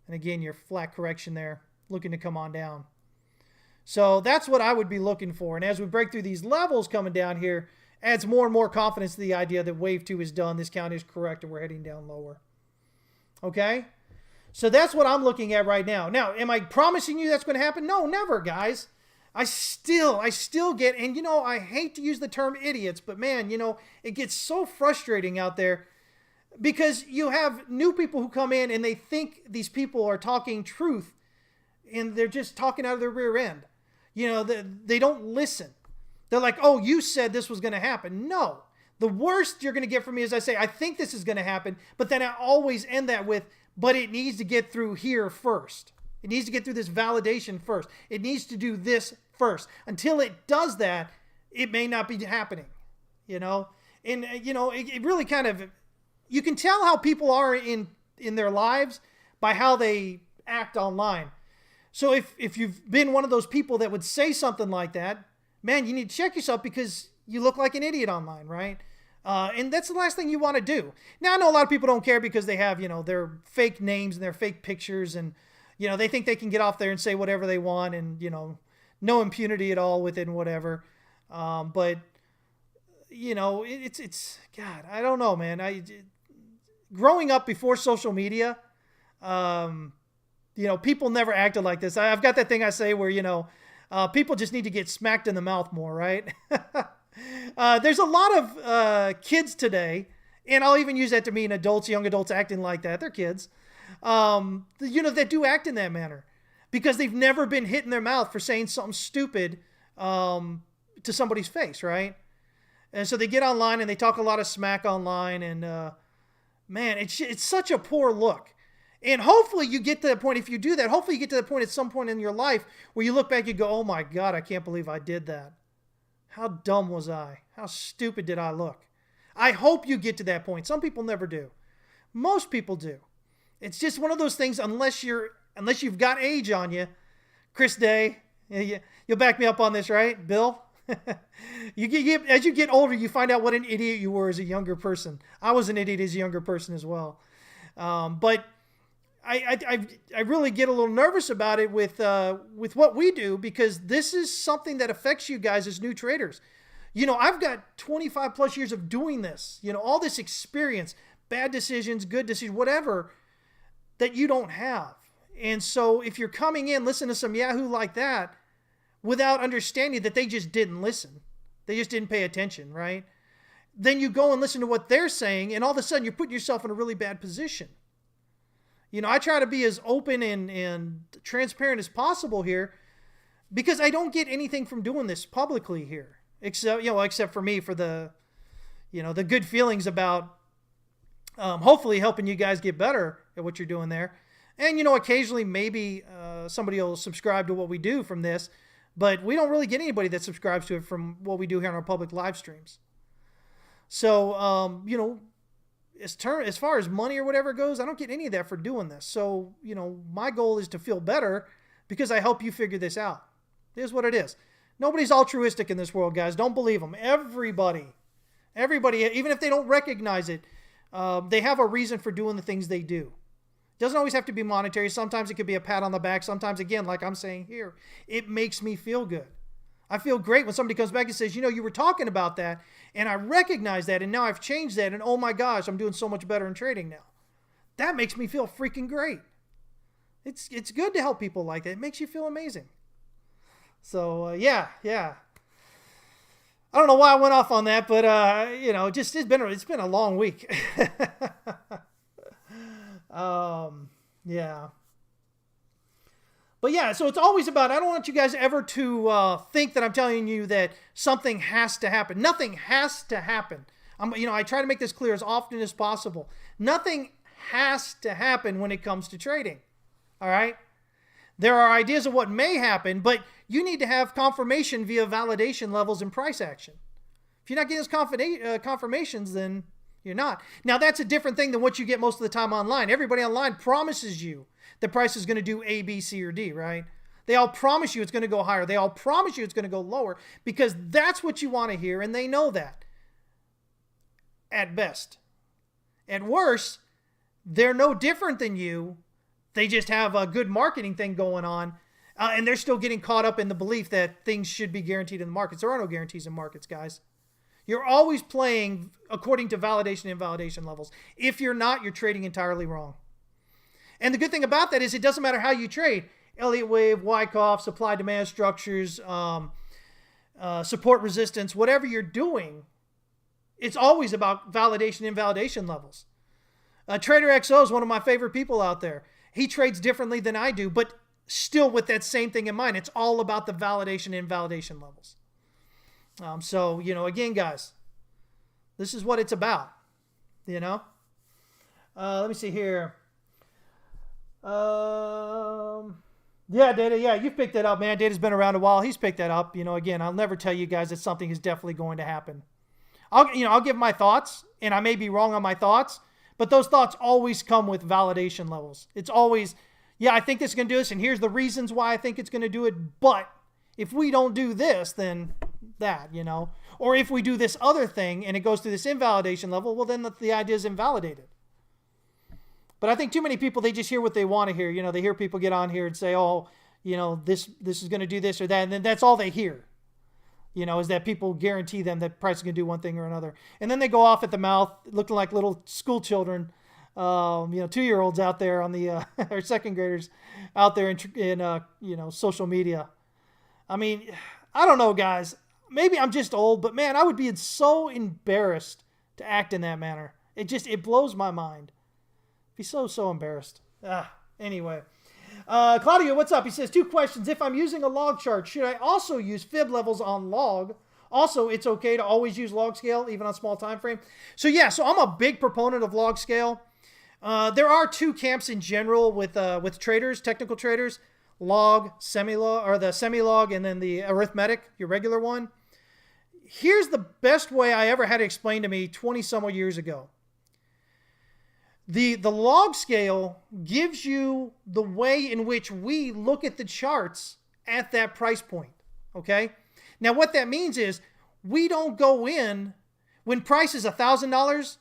And again, your flat correction there, looking to come on down. So that's what I would be looking for. And as we break through these levels coming down here, adds more and more confidence to the idea that wave 2 is done. This count is correct, and we're heading down lower. Okay? So that's what I'm looking at right now. Now, am I promising you that's going to happen? No, never, guys. I still get, and I hate to use the term idiots, but man, it gets so frustrating out there because you have new people who come in and they think these people are talking truth and they're just talking out of their rear end. They don't listen. They're like, oh, you said this was going to happen. No. The worst you're going to get from me is I say, I think this is going to happen, but then I always end that with, but it needs to get through here first. It needs to get through this validation first. It needs to do this first. Until it does that, it may not be happening, And, it really kind of, you can tell how people are in their lives by how they act online. So if you've been one of those people that would say something like that, man, you need to check yourself because you look like an idiot online, right? And that's the last thing you want to do. Now, I know a lot of people don't care because they have, their fake names and their fake pictures and, they think they can get off there and say whatever they want and, no impunity at all with it and whatever. But, it's God, I don't know, man. Growing up before social media, people never acted like this. I've got that thing I say where, people just need to get smacked in the mouth more, right? There's a lot of kids today, and I'll even use that to mean adults, young adults acting like that. They're kids, that do act in that manner because they've never been hit in their mouth for saying something stupid to somebody's face, right? And so they get online and they talk a lot of smack online, and man, it's such a poor look. And hopefully you get to the point, if you do that, hopefully you get to the point at some point in your life where you look back and go, oh my God, I can't believe I did that. How dumb was I? How stupid did I look? I hope you get to that point. Some people never do. Most people do. It's just one of those things, unless you've got age on you. Chris Day, you'll back me up on this, right? Bill? As you get older, you find out what an idiot you were as a younger person. I was an idiot as a younger person as well. But I really get a little nervous about it with what we do because this is something that affects you guys as new traders. I've got 25 plus years of doing this, all this experience, bad decisions, good decisions, whatever that you don't have. And so if you're coming in, listen to some Yahoo like that without understanding that they just didn't listen, they just didn't pay attention, right? Then you go and listen to what they're saying, and all of a sudden you're putting yourself in a really bad position. I try to be as open and transparent as possible here because I don't get anything from doing this publicly here, except for me, for the good feelings about hopefully helping you guys get better at what you're doing there. And, occasionally maybe somebody will subscribe to what we do from this, but we don't really get anybody that subscribes to it from what we do here on our public live streams. So, as far as money or whatever goes, I don't get any of that for doing this. So, my goal is to feel better because I help you figure this out. It is what it is. Nobody's altruistic in this world, guys. Don't believe them. Everybody, even if they don't recognize it, they have a reason for doing the things they do. It doesn't always have to be monetary. Sometimes it could be a pat on the back. Sometimes, again, like I'm saying here, it makes me feel good. I feel great when somebody comes back and says, you were talking about that, and I recognize that, and now I've changed that, and oh my gosh, I'm doing so much better in trading now. That makes me feel freaking great. It's good to help people like that. It makes you feel amazing. So, yeah. I don't know why I went off on that, but, it's been a long week. Yeah. But yeah, so it's always about, I don't want you guys ever to think that I'm telling you that something has to happen. Nothing has to happen. I try to make this clear as often as possible. Nothing has to happen when it comes to trading. All right? There are ideas of what may happen, but you need to have confirmation via validation levels and price action. If you're not getting those confirmations, then you're not. Now, that's a different thing than what you get most of the time online. Everybody online promises you the price is going to do A, B, C, or D, right? They all promise you it's going to go higher. They all promise you it's going to go lower because that's what you want to hear, and they know that at best. At worst, they're no different than you. They just have a good marketing thing going on, and they're still getting caught up in the belief that things should be guaranteed in the markets. There are no guarantees in markets, guys. You're always playing according to validation and invalidation levels. If you're not, you're trading entirely wrong. And the good thing about that is it doesn't matter how you trade. Elliott wave, Wyckoff, supply-demand structures, support resistance, whatever you're doing, it's always about validation and invalidation levels. Trader XO is one of my favorite people out there. He trades differently than I do, but still with that same thing in mind. It's all about the validation and invalidation levels. So, again, guys, this is what it's about, Let me see here. Yeah, Data, you've picked that up, man. Data's been around a while. He's picked that up. Again, I'll never tell you guys that something is definitely going to happen. I'll give my thoughts, and I may be wrong on my thoughts, but those thoughts always come with validation levels. It's always, I think this is going to do this, and here's the reasons why I think it's going to do it, but if we don't do this, then that, Or if we do this other thing and it goes through this invalidation level, well, then the idea is invalidated. But I think too many people, they just hear what they want to hear. They hear people get on here and say, oh, this is going to do this or that, and then that's all they hear. Is that people guarantee them that price is going to do one thing or another. And then they go off at the mouth looking like little school children, 2-year-olds out there on the, or second graders out there in social media. I mean, I don't know, guys. Maybe I'm just old, but man, I would be so embarrassed to act in that manner. It blows my mind. I'd be so embarrassed. Anyway. Claudio, what's up? He says, 2 questions. If I'm using a log chart, should I also use fib levels on log? Also, it's okay to always use log scale, even on small time frame. So I'm a big proponent of log scale. There are 2 camps in general with traders, technical traders, log, semi-log, or the semi-log, and then the arithmetic, your regular one. Here's the best way I ever had it explained to me 20 some odd years ago. The log scale gives you the way in which we look at the charts at that price point, okay? Now, what that means is we don't go in when price is $1,000.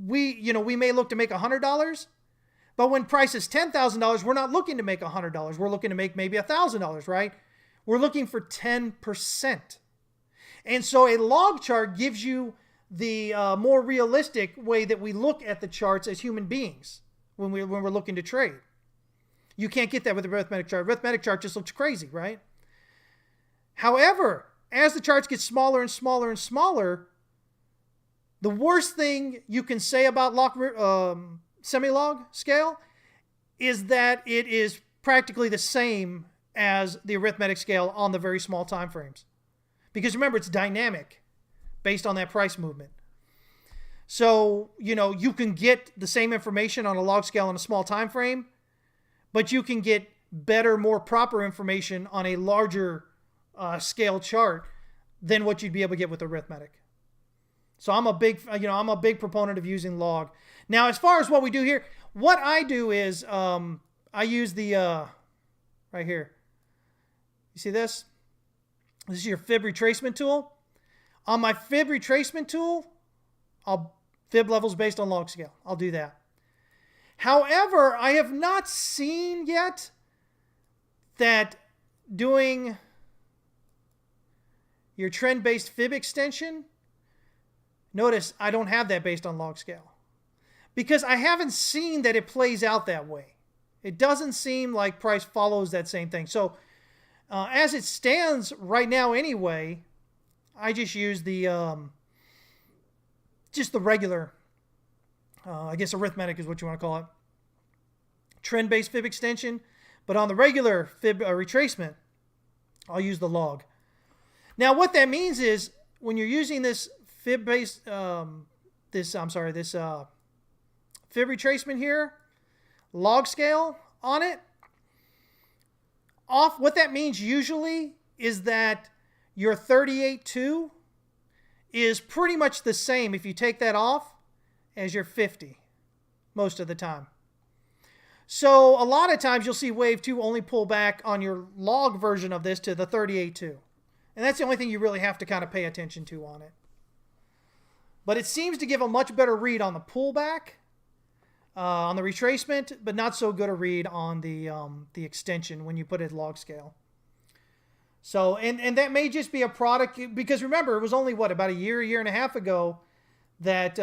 We may look to make $100, but when price is $10,000, we're not looking to make $100. We're looking to make maybe $1,000, right? We're looking for 10%. And so a log chart gives you the more realistic way that we look at the charts as human beings when we're looking to trade. You can't get that with the arithmetic chart. Arithmetic chart just looks crazy, right? However, as the charts get smaller and smaller and smaller, the worst thing you can say about semi-log scale is that it is practically the same as the arithmetic scale on the very small time frames. Because remember, it's dynamic based on that price movement. So, you can get the same information on a log scale on a small time frame, but you can get better, more proper information on a larger scale chart than what you'd be able to get with arithmetic. So I'm a big proponent of using log. Now, as far as what we do here, what I do is I use the right here. You see this? This is your fib retracement tool. On my fib retracement tool, I'll fib levels based on log scale. I'll do that. However, I have not seen yet that doing your trend-based fib extension, notice I don't have that based on log scale, because I haven't seen that it plays out that way. It doesn't seem like price follows that same thing. So as it stands right now anyway, I just use the regular, I guess arithmetic is what you want to call it, trend-based fib extension. But on the regular fib retracement, I'll use the log. Now what that means is when you're using this fib-based, fib retracement here, log scale on it, what that means usually is that your 38.2 is pretty much the same if you take that off as your 50 most of the time. So a lot of times you'll see wave 2 only pull back on your log version of this to the 38.2. And that's the only thing you really have to kind of pay attention to on it. But it seems to give a much better read on the pullback, on the retracement, but not so good a read on the extension when you put it log scale. So, and that may just be a product, because remember, it was only, about a year and a half ago that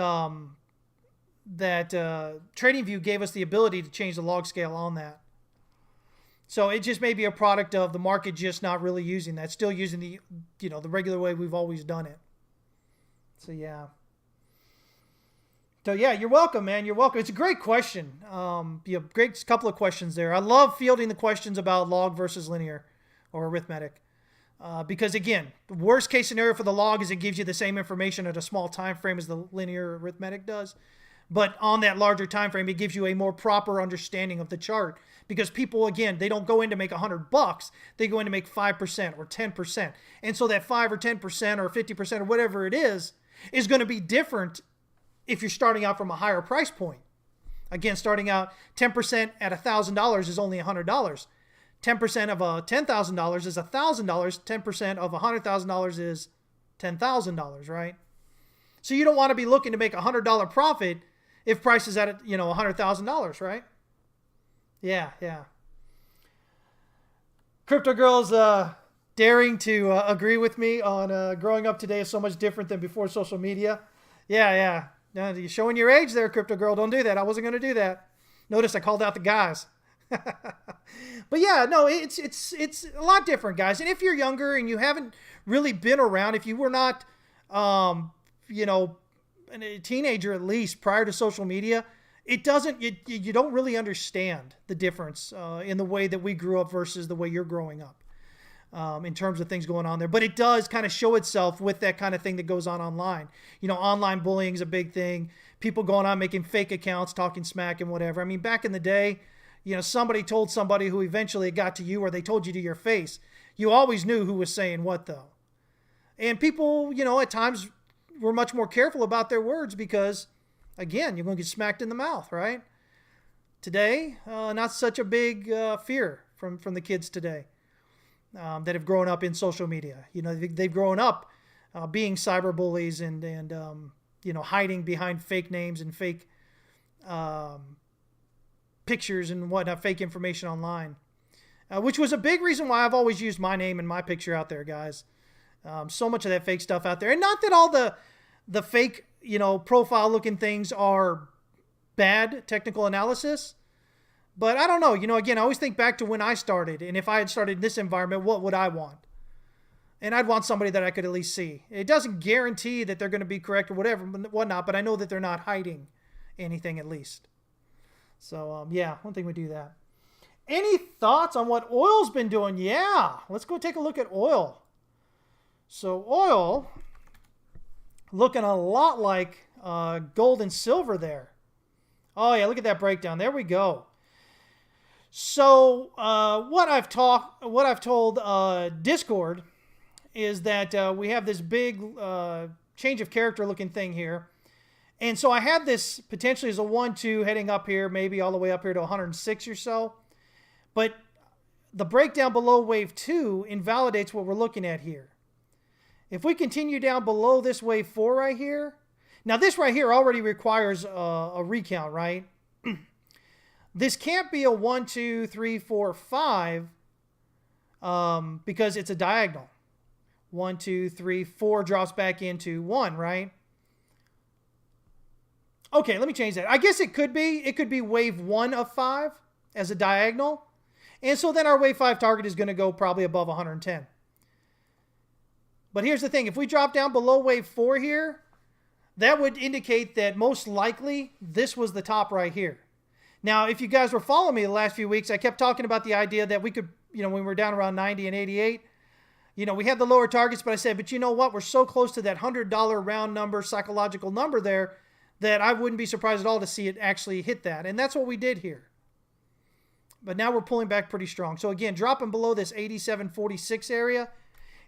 TradingView gave us the ability to change the log scale on that. So it just may be a product of the market just not really using that, still using the regular way we've always done it. So yeah. So yeah, you're welcome, man. You're welcome. It's a great question. Great couple of questions there. I love fielding the questions about log versus linear or arithmetic. Because again, the worst case scenario for the log is it gives you the same information at a small time frame as the linear arithmetic does. But on that larger time frame, it gives you a more proper understanding of the chart. Because people, again, they don't go in to make $100. They go in to make 5% or 10%. And so that 5 or 10% or 50% or whatever it is going to be different if you're starting out from a higher price point. Again, starting out 10% at $1,000 is only $100. 10% of $10,000 is $1,000. 10% of $100,000 is $10,000, right? So you don't want to be looking to make a $100 profit if price is at $100,000, right? Yeah. Crypto Girl's daring to agree with me on growing up today is so much different than before social media. Yeah. You're showing your age there, Crypto Girl. Don't do that. I wasn't going to do that. Notice I called out the guys. But yeah, no, it's a lot different, guys. And if you're younger and you haven't really been around, if you were not, a teenager at least prior to social media, you don't really understand the difference in the way that we grew up versus the way you're growing up in terms of things going on there. But it does kind of show itself with that kind of thing that goes on online. Online bullying is a big thing. People going on making fake accounts, talking smack and whatever. I mean, back in the day, somebody told somebody who eventually got to you, or they told you to your face. You always knew who was saying what, though. And people, at times were much more careful about their words because, again, you're going to get smacked in the mouth, right? Today, not such a big fear from the kids today that have grown up in social media. They've grown up being cyber bullies and hiding behind fake names and fake pictures and whatnot, fake information online, which was a big reason why I've always used my name and my picture out there, guys. So much of that fake stuff out there, and not that all the fake, profile looking things are bad technical analysis, but I don't know. Again, I always think back to when I started, and if I had started in this environment, what would I want? And I'd want somebody that I could at least see. It doesn't guarantee that they're going to be correct or whatnot, but I know that they're not hiding anything at least. So, yeah, one thing we do that. Any thoughts on what oil's been doing? Yeah, let's go take a look at oil. So, oil, looking a lot like gold and silver there. Oh, yeah, look at that breakdown. There we go. So, what I've told Discord is that we have this big change of character looking thing here. And so I had this potentially as a 1-2 heading up here, maybe all the way up here to 106 or so. But the breakdown below wave 2 invalidates what we're looking at here. If we continue down below this wave 4 right here, now this right here already requires a recount, right? This can't be a 1, 2, 3, 4, 5 because it's a diagonal. 1, 2, 3, 4 drops back into 1, right? Okay, let me change that. I guess it could be wave 1 of 5 as a diagonal. And so then our wave 5 target is going to go probably above 110. But here's the thing. If we drop down below wave 4 here, that would indicate that most likely this was the top right here. Now, if you guys were following me the last few weeks, I kept talking about the idea that we could, when we were down around 90 and 88, we had the lower targets, but I said, but you know what? We're so close to that $100 round number, psychological number there, that I wouldn't be surprised at all to see it actually hit that. And that's what we did here. But now we're pulling back pretty strong. So again, dropping below this 87.46 area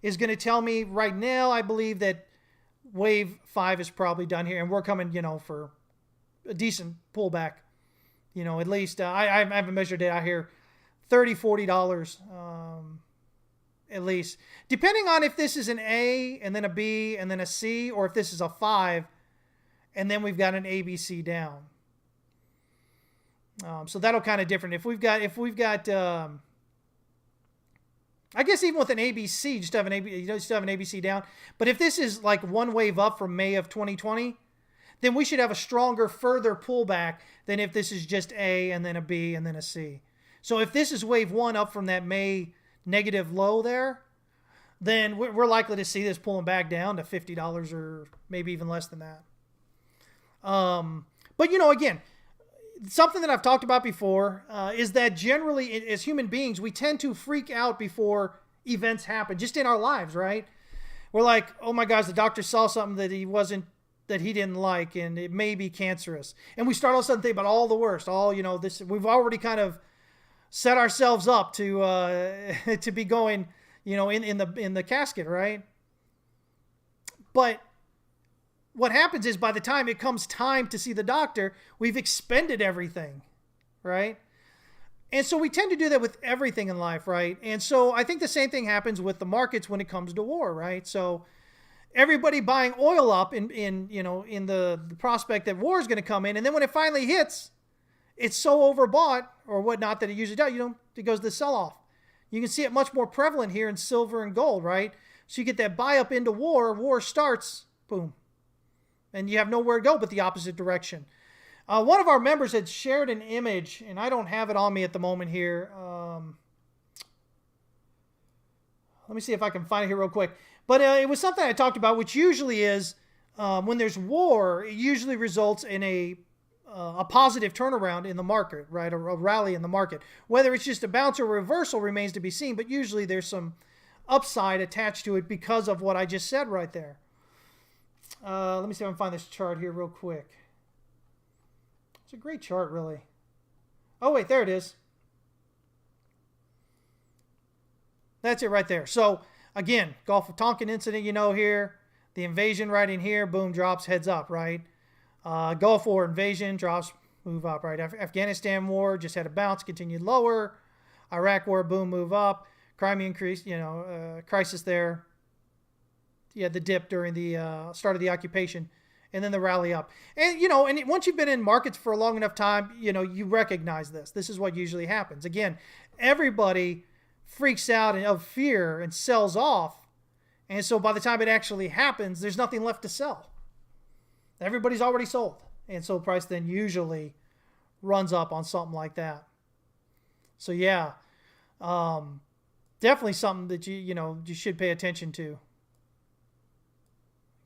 is going to tell me right now, I believe that wave 5 is probably done here. And we're coming, for a decent pullback. At least, I haven't measured it out here, $30, $40 at least. Depending on if this is an A and then a B and then a C, or if this is a 5 and then we've got an ABC down. So that'll kind of different. If we've got, I guess even with an ABC, you still have an ABC down. But if this is like one wave up from May of 2020, then we should have a stronger, further pullback than if this is just A and then a B and then a C. So if this is wave 1 up from that May negative low there, then we're likely to see this pulling back down to $50 or maybe even less than that. But again, something that I've talked about before is that generally as human beings, we tend to freak out before events happen, just in our lives, right? We're like, oh my gosh, the doctor saw something that he didn't like, and it may be cancerous. And we start all of a sudden thinking about all the worst, this, we've already kind of set ourselves up to to be going, in the casket, right? But what happens is by the time it comes time to see the doctor, we've expended everything, right? And so we tend to do that with everything in life, right? And so I think the same thing happens with the markets when it comes to war, right? So everybody buying oil up in the prospect that war is going to come in, and then when it finally hits, it's so overbought or whatnot that it usually does, it goes to the sell-off. You can see it much more prevalent here in silver and gold, right? So you get that buy up into war starts, boom. And you have nowhere to go but the opposite direction. One of our members had shared an image, and I don't have it on me at the moment here. Let me see if I can find it here real quick. But it was something I talked about, which usually is when there's war, it usually results in a positive turnaround in the market, right? A rally in the market. Whether it's just a bounce or reversal remains to be seen, but usually there's some upside attached to it because of what I just said right there. Let me see if I can find this chart here real quick. It's a great chart, really. Oh, wait, there it is. That's it right there. So, again, Gulf of Tonkin incident, here. The invasion right in here, boom, drops, heads up, right? Gulf War invasion, drops, move up, right? Afghanistan War just had a bounce, continued lower. Iraq War, boom, move up. Crimean crisis there. Yeah, the dip during the start of the occupation, and then the rally up. And, and once you've been in markets for a long enough time, you recognize this. This is what usually happens. Again, everybody freaks out of fear and sells off. And so by the time it actually happens, there's nothing left to sell. Everybody's already sold. And so price then usually runs up on something like that. So, yeah, definitely something that you should pay attention to.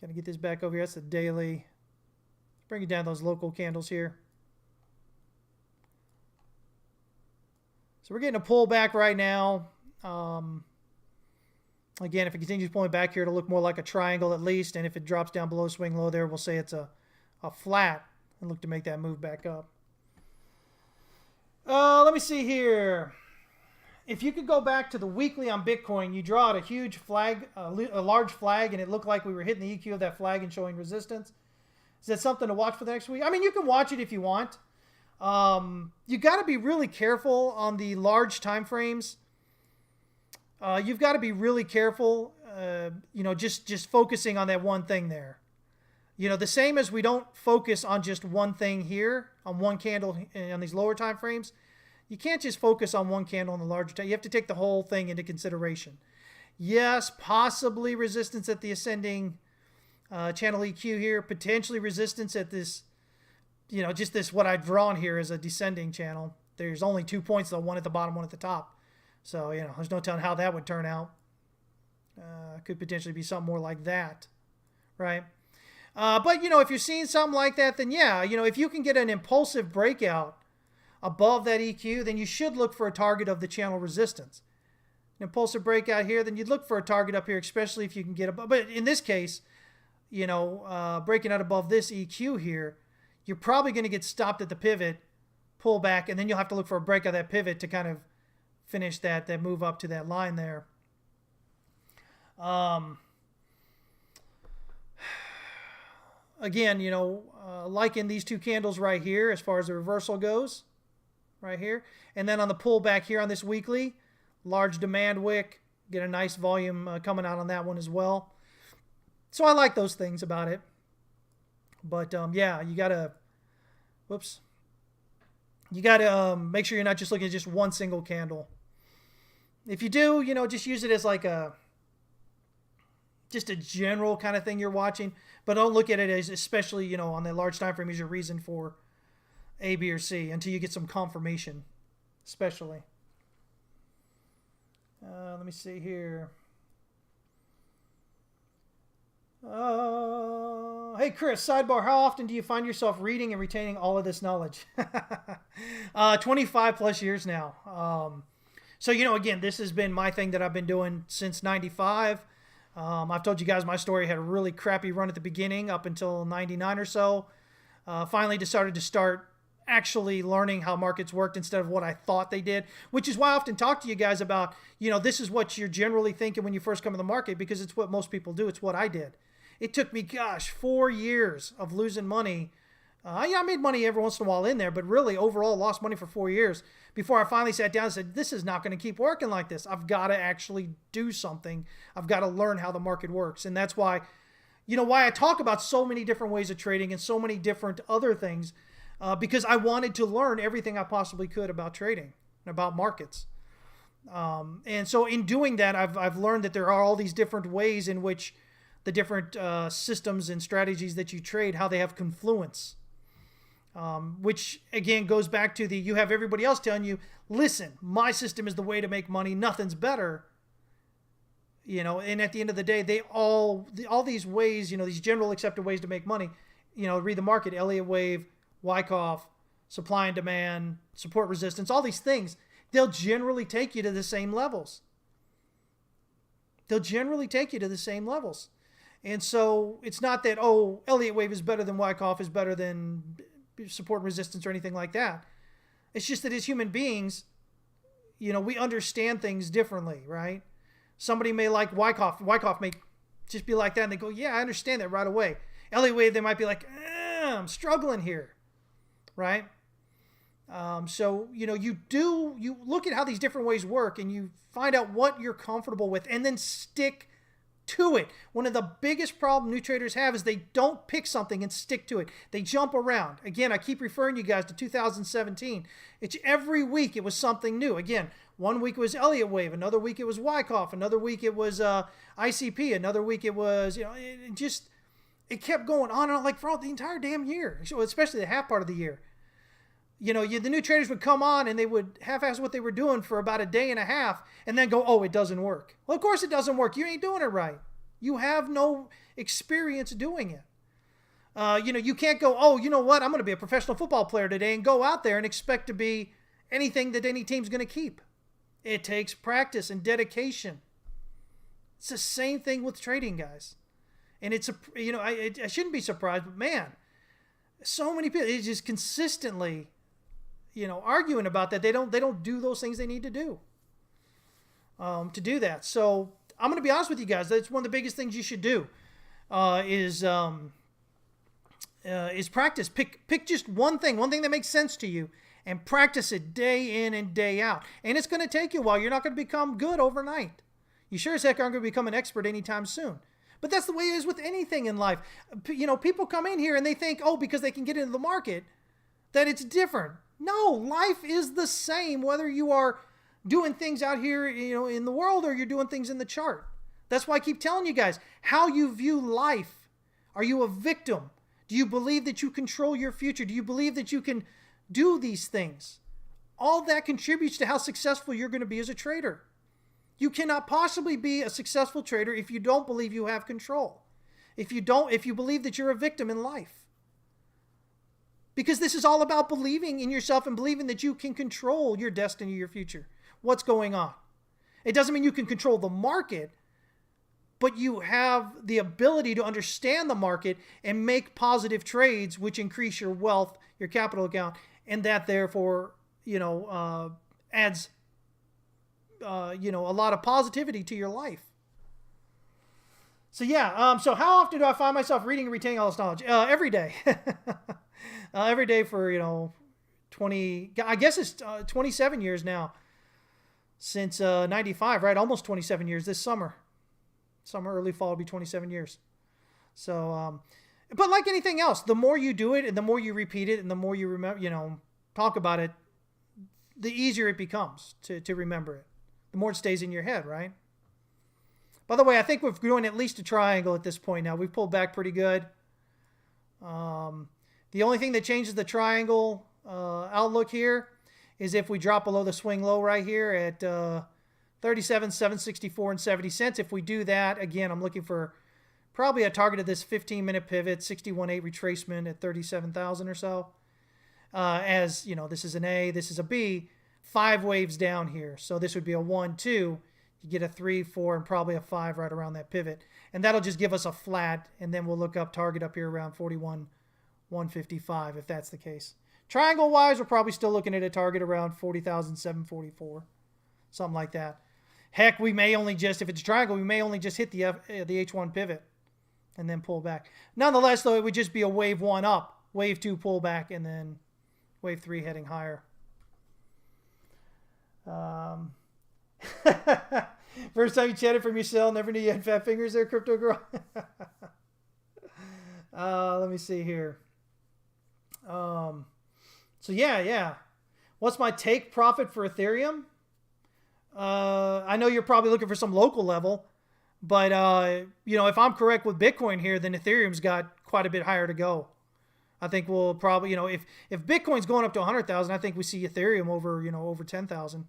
Got to get this back over here. That's the daily. Let's bring it down those local candles here. So we're getting a pullback right now. Again, if it continues pulling back here, it'll look more like a triangle at least. And if it drops down below swing low there, we'll say it's a flat and look to make that move back up. Let me see here. If you could go back to the weekly on Bitcoin, you draw out a huge flag, a large flag, and it looked like we were hitting the EQ of that flag and showing resistance. Is that something to watch for the next week? I mean, you can watch it if you want. You got to be really careful on the large time frames. You've got to be really careful, just focusing on that one thing there. The same as we don't focus on just one thing here, on one candle on these lower time frames, you can't just focus on one candle on the larger time. You have to take the whole thing into consideration. Yes, possibly resistance at the ascending channel EQ here, potentially resistance at this, just this, what I've drawn here is a descending channel. There's only 2 points though, one at the bottom, one at the top. So, there's no telling how that would turn out. Could potentially be something more like that, right? But, if you're seeing something like that, then yeah, if you can get an impulsive breakout above that EQ, then you should look for a target of the channel resistance. An impulsive breakout here, then you'd look for a target up here, especially if you can get above. But in this case, breaking out above this EQ here, you're probably going to get stopped at the pivot, pull back, and then you'll have to look for a break of that pivot to kind of finish that move up to that line there. Again, like in these two candles right here, as far as the reversal goes, right here, and then on the pullback here on this weekly, large demand wick, get a nice volume coming out on that one as well. So I like those things about it. But yeah, you gotta make sure you're not just looking at just one single candle. If you do, just use it as like just a general kind of thing you're watching, but don't look at it as, especially, on the large time frame, as your reason for A, B, or C until you get some confirmation, especially. Let me see here. Hey, Chris, sidebar, how often do you find yourself reading and retaining all of this knowledge? 25 plus years now. So, again, this has been my thing that I've been doing since 95. I've told you guys my story. Had a really crappy run at the beginning up until 99 or so. Finally decided to start actually learning how markets worked instead of what I thought they did, which is why I often talk to you guys about, this is what you're generally thinking when you first come to the market, because it's what most people do. It's what I did. It took me, 4 years of losing money. I made money every once in a while in there, but really overall lost money for 4 years before I finally sat down and said, this is not going to keep working like this. I've got to actually do something. I've got to learn how the market works. And that's why, why I talk about so many different ways of trading and so many different other things, because I wanted to learn everything I possibly could about trading and about markets. And so in doing that, I've learned that there are all these different ways in which the different systems and strategies that you trade, how they have confluence. Which again goes back to you have everybody else telling you, listen, my system is the way to make money, nothing's better. And at the end of the day, all these ways, these general accepted ways to make money, read the market, Elliott wave, Wyckoff, supply and demand, support resistance, all these things, they'll generally take you to the same levels. And so it's not that, Elliott wave is better than Wyckoff is better than support resistance or anything like that. It's just that as human beings, we understand things differently, right? Somebody may like Wyckoff. Wyckoff may just be like that, and they go, yeah, I understand that right away. Elliott wave, they might be like, I'm struggling here, right? So, you look at how these different ways work, and you find out what you're comfortable with, and then stick to it. One of the biggest problems new traders have is they don't pick something and stick to it. They jump around. Again, I keep referring you guys to 2017. It's every week it was something new. Again, one week it was Elliott wave, another week it was Wyckoff, another week it was ICP, another week it was, it kept going on and on like for the entire damn year, especially the half part of the year. The new traders would come on and they would half-ass what they were doing for about a day and a half and then go, it doesn't work. Well, of course it doesn't work. You ain't doing it right. You have no experience doing it. You can't go, you know what? I'm going to be a professional football player today and go out there and expect to be anything that any team's going to keep. It takes practice and dedication. It's the same thing with trading, guys. And it's, I shouldn't be surprised, but man, so many people, it's just consistently, arguing about that. They don't do those things they need to do that. So I'm going to be honest with you guys. That's one of the biggest things you should do is practice. Pick just one thing that makes sense to you, and practice it day in and day out. And it's going to take you a while. You're not going to become good overnight. You sure as heck aren't going to become an expert anytime soon. But that's the way it is with anything in life. People come in here and they think, oh, because they can get into the market, that it's different. No, life is the same whether you are doing things out here, in the world, or you're doing things in the chart. That's why I keep telling you guys how you view life. Are you a victim? Do you believe that you control your future? Do you believe that you can do these things? All that contributes to how successful you're going to be as a trader. You cannot possibly be a successful trader if you don't believe you have control. If you believe that you're a victim in life. Because this is all about believing in yourself and believing that you can control your destiny, your future, what's going on. It doesn't mean you can control the market, but you have the ability to understand the market and make positive trades, which increase your wealth, your capital account, and that therefore, adds, a lot of positivity to your life. So yeah, so how often do I find myself reading and retaining all this knowledge? Every day. Every day for, 20, I guess it's 27 years now since 95, right? Almost 27 years this summer. Early fall will be 27 years. So, but like anything else, the more you do it and the more you repeat it and the more you remember, talk about it, the easier it becomes to remember it. The more it stays in your head, right? By the way, I think we're doing at least a triangle at this point now. We've pulled back pretty good. The only thing that changes the triangle outlook here is if we drop below the swing low right here at 37,764 and 70 cents. If we do that, again, I'm looking for probably a target of this 15-minute pivot, 61.8 retracement at 37,000 or so. As this is an A, this is a B, 5 waves down here. So this would be a 1, 2. You get a 3, 4, and probably a 5 right around that pivot. And that'll just give us a flat, and then we'll look up target up here around 41,155 if that's the case. Triangle-wise, we're probably still looking at a target around 40,744, something like that. Heck, we may only just, if it's a triangle, we may only just hit the H1 pivot and then pull back. Nonetheless, though, it would just be a wave 1 up, wave 2 pull back, and then wave 3 heading higher. First time you chatted from your cell, never knew you had fat fingers there, Crypto Girl. Let me see here. So yeah. What's my take profit for Ethereum? I know you're probably looking for some local level, but if I'm correct with Bitcoin here, then Ethereum's got quite a bit higher to go. I think we'll probably, if Bitcoin's going up to 100,000, I think we see Ethereum over 10,000.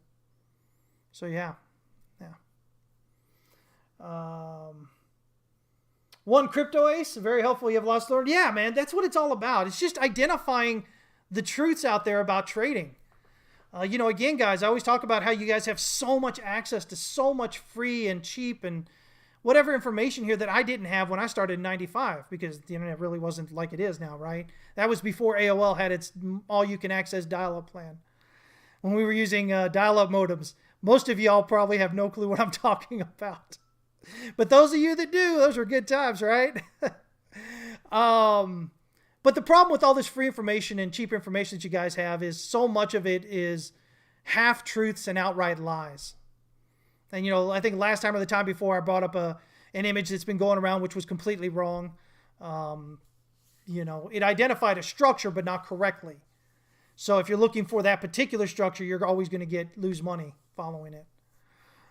So yeah. One crypto ace, very helpful. You have lots to learn. Yeah, man, that's what it's all about. It's just identifying the truths out there about trading. Again, guys, I always talk about how you guys have so much access to so much free and cheap and whatever information here that I didn't have when I started in 95, because the internet really wasn't like it is now, right? That was before AOL had its all-you-can-access dial-up plan. When we were using dial-up modems. Most of y'all probably have no clue what I'm talking about. But those of you that do, those were good times, right? But the problem with all this free information and cheap information that you guys have is so much of it is half-truths and outright lies. And, I think last time or the time before I brought up an image that's been going around which was completely wrong. It identified a structure but not correctly. So if you're looking for that particular structure, you're always going to lose money following it.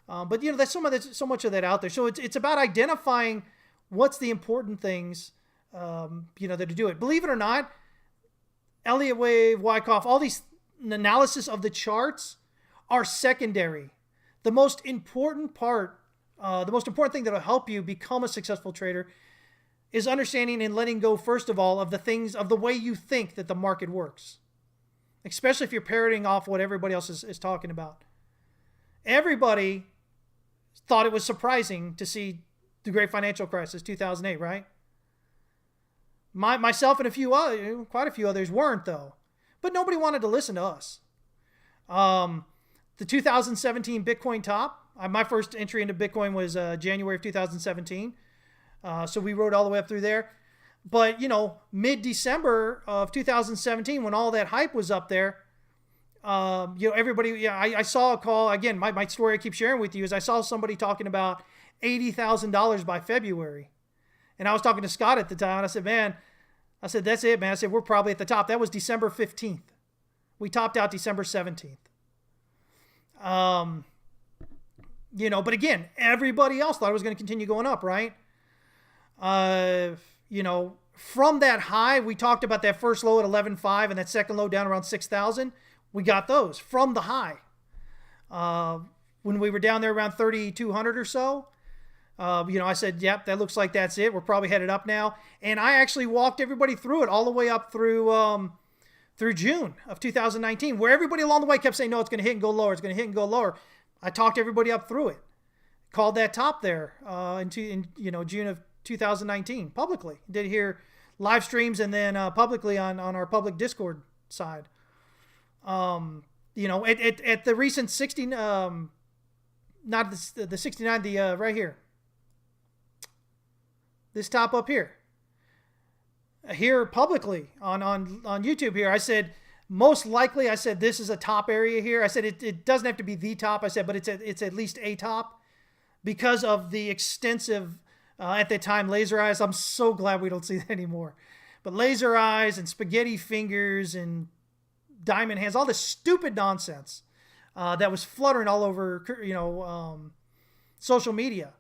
But there's so much of that out there. So it's about identifying what's the important things, that to do it. Believe it or not, Elliott Wave, Wyckoff, all these analysis of the charts are secondary. The most important part, the most important thing that will help you become a successful trader is understanding and letting go, first of all, of the way you think that the market works. Especially if you're parroting off what everybody else is talking about. Everybody thought it was surprising to see the great financial crisis, 2008, right? Myself and quite a few others weren't, though. But nobody wanted to listen to us. The 2017 Bitcoin top, my first entry into Bitcoin was January of 2017. So we rode all the way up through there. But, mid-December of 2017, when all that hype was up there, everybody, I saw a call, again, my story I keep sharing with you is I saw somebody talking about $80,000 by February. And I was talking to Scott at the time, and I said, man, that's it, man. I said, we're probably at the top. That was December 15th. We topped out December 17th. But again, everybody else thought it was going to continue going up, right? From that high, we talked about that first low at 11.5 and that second low down around 6,000. We got those from the high. When we were down there around 3,200 or so, I said, yep, that looks like that's it. We're probably headed up now. And I actually walked everybody through it all the way up through June of 2019, where everybody along the way kept saying, no, it's going to hit and go lower. It's going to hit and go lower. I talked everybody up through it. Called that top there in June of 2019 publicly. Did hear live streams and then publicly on our public Discord side. At the recent 60, not the 69, the right here. This top up here. Here publicly on YouTube here, I said, most likely, I said, this is a top area here. I said, it doesn't have to be the top. I said, but it's at least a top because of the extensive, at the time, laser eyes. I'm so glad we don't see that anymore. But laser eyes and spaghetti fingers and diamond hands, all this stupid nonsense that was fluttering all over, social media,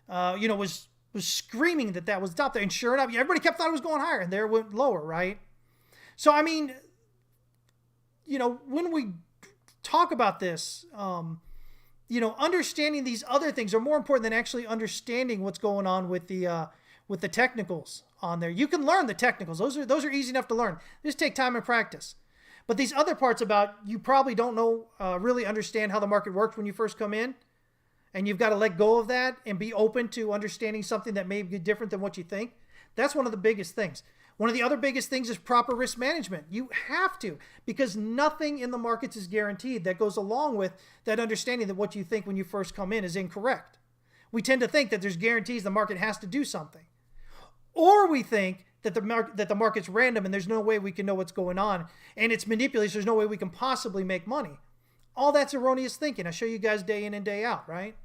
was screaming that was top there. And sure enough, everybody kept thought it was going higher, and there it went lower, right? So, I mean, when we talk about this, understanding these other things are more important than actually understanding what's going on with the technicals on there. You can learn the technicals. Those are easy enough to learn. Just take time and practice. But these other parts about, you probably don't know, really understand how the market works when you first come in. And you've got to let go of that and be open to understanding something that may be different than what you think. That's one of the biggest things. One of the other biggest things is proper risk management. You have to, because nothing in the markets is guaranteed. That goes along with that understanding that what you think when you first come in is incorrect. We tend to think that there's guarantees the market has to do something. Or we think that the market's random and there's no way we can know what's going on. And it's manipulated, so there's no way we can possibly make money. All that's erroneous thinking. I show you guys day in and day out, right?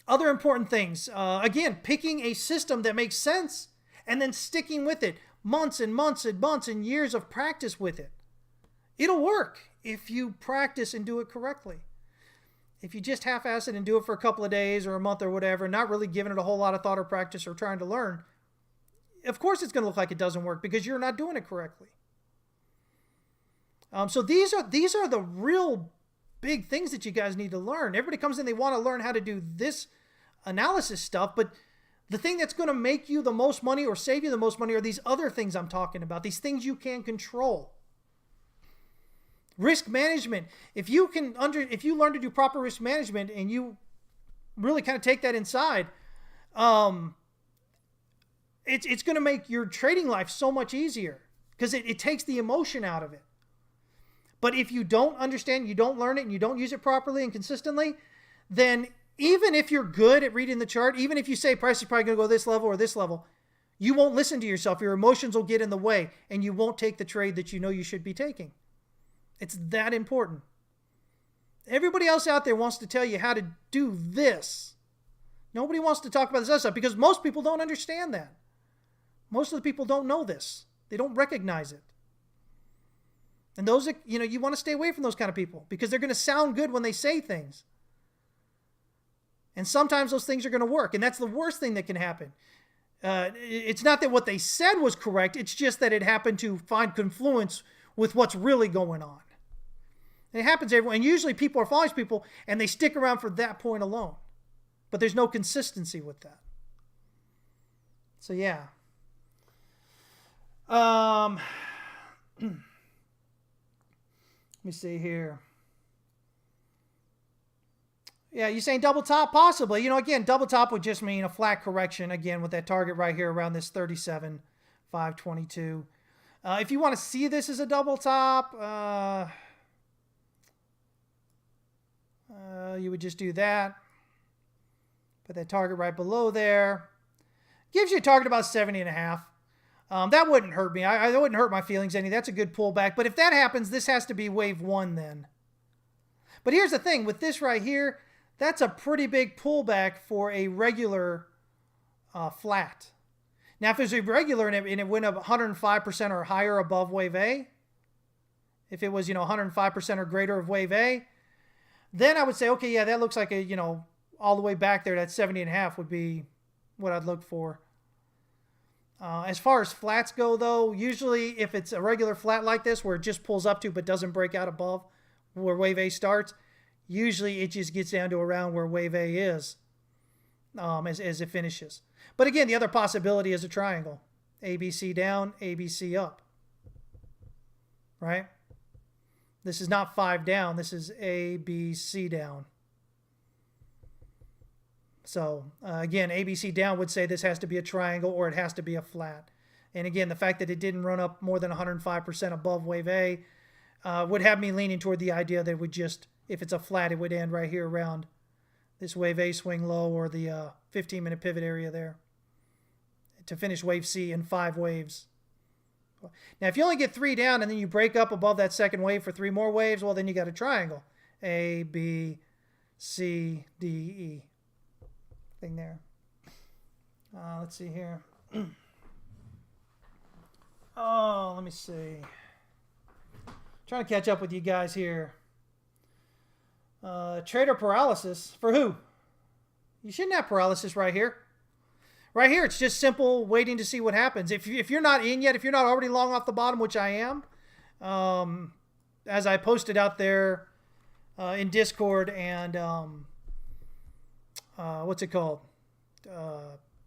Other important things, again, picking a system that makes sense and then sticking with it months and months and months and years of practice with it. It'll work if you practice and do it correctly. If you just half-ass it and do it for a couple of days or a month or whatever, not really giving it a whole lot of thought or practice or trying to learn, of course it's going to look like it doesn't work because you're not doing it correctly. So these are the real big things that you guys need to learn. Everybody comes in, they want to learn how to do this analysis stuff, but the thing that's going to make you the most money or save you the most money are these other things I'm talking about, these things you can control. Risk management. If you learn to do proper risk management and you really kind of take that inside, it's going to make your trading life so much easier because it takes the emotion out of it. But if you don't understand, you don't learn it, and you don't use it properly and consistently, then even if you're good at reading the chart, even if you say price is probably going to go this level or this level, you won't listen to yourself. Your emotions will get in the way, and you won't take the trade that you know you should be taking. It's that important. Everybody else out there wants to tell you how to do this. Nobody wants to talk about this other stuff because most people don't understand that. Most of the people don't know this. They don't recognize it. And those, you want to stay away from those kind of people because they're going to sound good when they say things. And sometimes those things are going to work. And that's the worst thing that can happen. It's not that what they said was correct. It's just that it happened to find confluence with what's really going on. And it happens everywhere. And usually people are following people and they stick around for that point alone. But there's no consistency with that. So, yeah. Let me see here. Yeah, you saying double top? Possibly. Again, double top would just mean a flat correction, again, with that target right here around this 37,522. If you want to see this as a double top, you would just do that. Put that target right below there. Gives you a target about 70.5. That wouldn't hurt me. I wouldn't hurt my feelings any. That's a good pullback. But if that happens, this has to be wave one then. But here's the thing. With this right here, That's a pretty big pullback for a regular flat. Now, if it's irregular and it went up 105% or higher above wave A, if it was, 105% or greater of wave A, then I would say, okay, yeah, that looks like all the way back there, that 70.5 would be what I'd look for. As far as flats go, though, usually if it's a regular flat like this where it just pulls up to but doesn't break out above where wave A starts, usually it just gets down to around where wave A is as it finishes. But again, the other possibility is a triangle. ABC down, ABC up. Right? This is not 5 down. This is ABC down. So, again, ABC down would say this has to be a triangle or it has to be a flat. And again, the fact that it didn't run up more than 105% above wave A would have me leaning toward the idea that it would just, if it's a flat, it would end right here around this wave A swing low or the 15-minute pivot area there to finish wave C in 5 waves. Now, if you only get 3 down and then you break up above that second wave for 3 more waves, well, then you got a triangle. A, B, C, D, E. Thing there. Let's see here. Oh, let me see. Trying to catch up with you guys here. Trader paralysis. For who? You shouldn't have paralysis right here. Right here, it's just simple waiting to see what happens. If you're not in yet, if you're not already long off the bottom, which I am, as I posted out there in Discord and what's it called?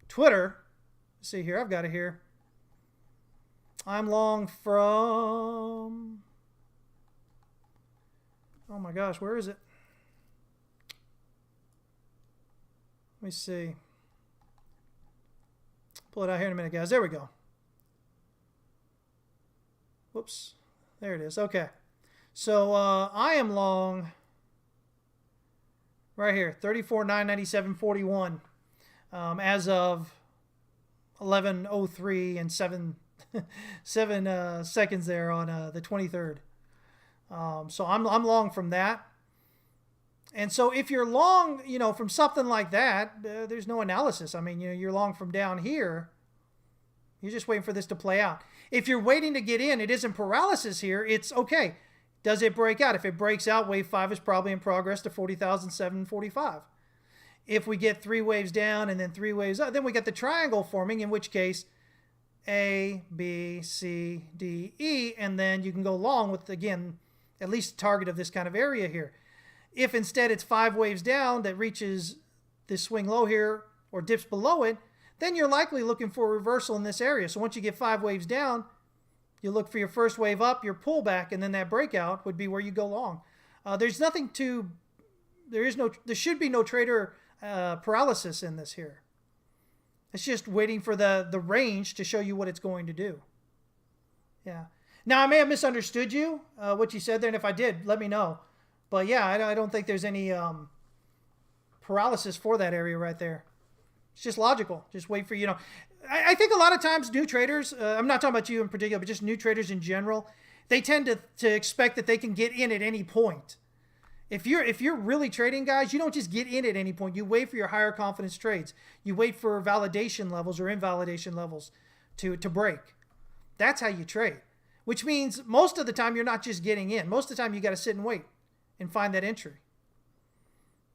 Twitter. Let's see here, I've got it here. I'm long from... Oh my gosh, where is it? Let me see. Pull it out here in a minute, guys. There we go. Whoops. There it is. Okay. So I am long right here, 34,997.41 as of 11:03 and 7 seconds there on the 23rd. So I'm long from that. And so if you're long, from something like that, there's no analysis. I mean, you're long from down here. You're just waiting for this to play out. If you're waiting to get in, it isn't paralysis here. It's okay. Does it break out? If it breaks out, wave 5 is probably in progress to 40,745. If we get 3 waves down and then 3 waves up, then we get the triangle forming, in which case A, B, C, D, E, and then you can go long with, again, at least a target of this kind of area here. If instead it's 5 waves down that reaches this swing low here or dips below it, then you're likely looking for a reversal in this area. So once you get 5 waves down, you look for your first wave up, your pullback, and then that breakout would be where you go long. There should be no trader paralysis in this here. It's just waiting for the range to show you what it's going to do. Yeah. Now, I may have misunderstood you, what you said there, and if I did, let me know. But yeah, I don't think there's any paralysis for that area right there. It's just logical. Just wait for, I think a lot of times new traders, I'm not talking about you in particular, but just new traders in general, they tend to expect that they can get in at any point. If you're really trading, guys, you don't just get in at any point. You wait for your higher confidence trades. You wait for validation levels or invalidation levels to break. That's how you trade, which means most of the time you're not just getting in. Most of the time you got to sit and wait and find that entry.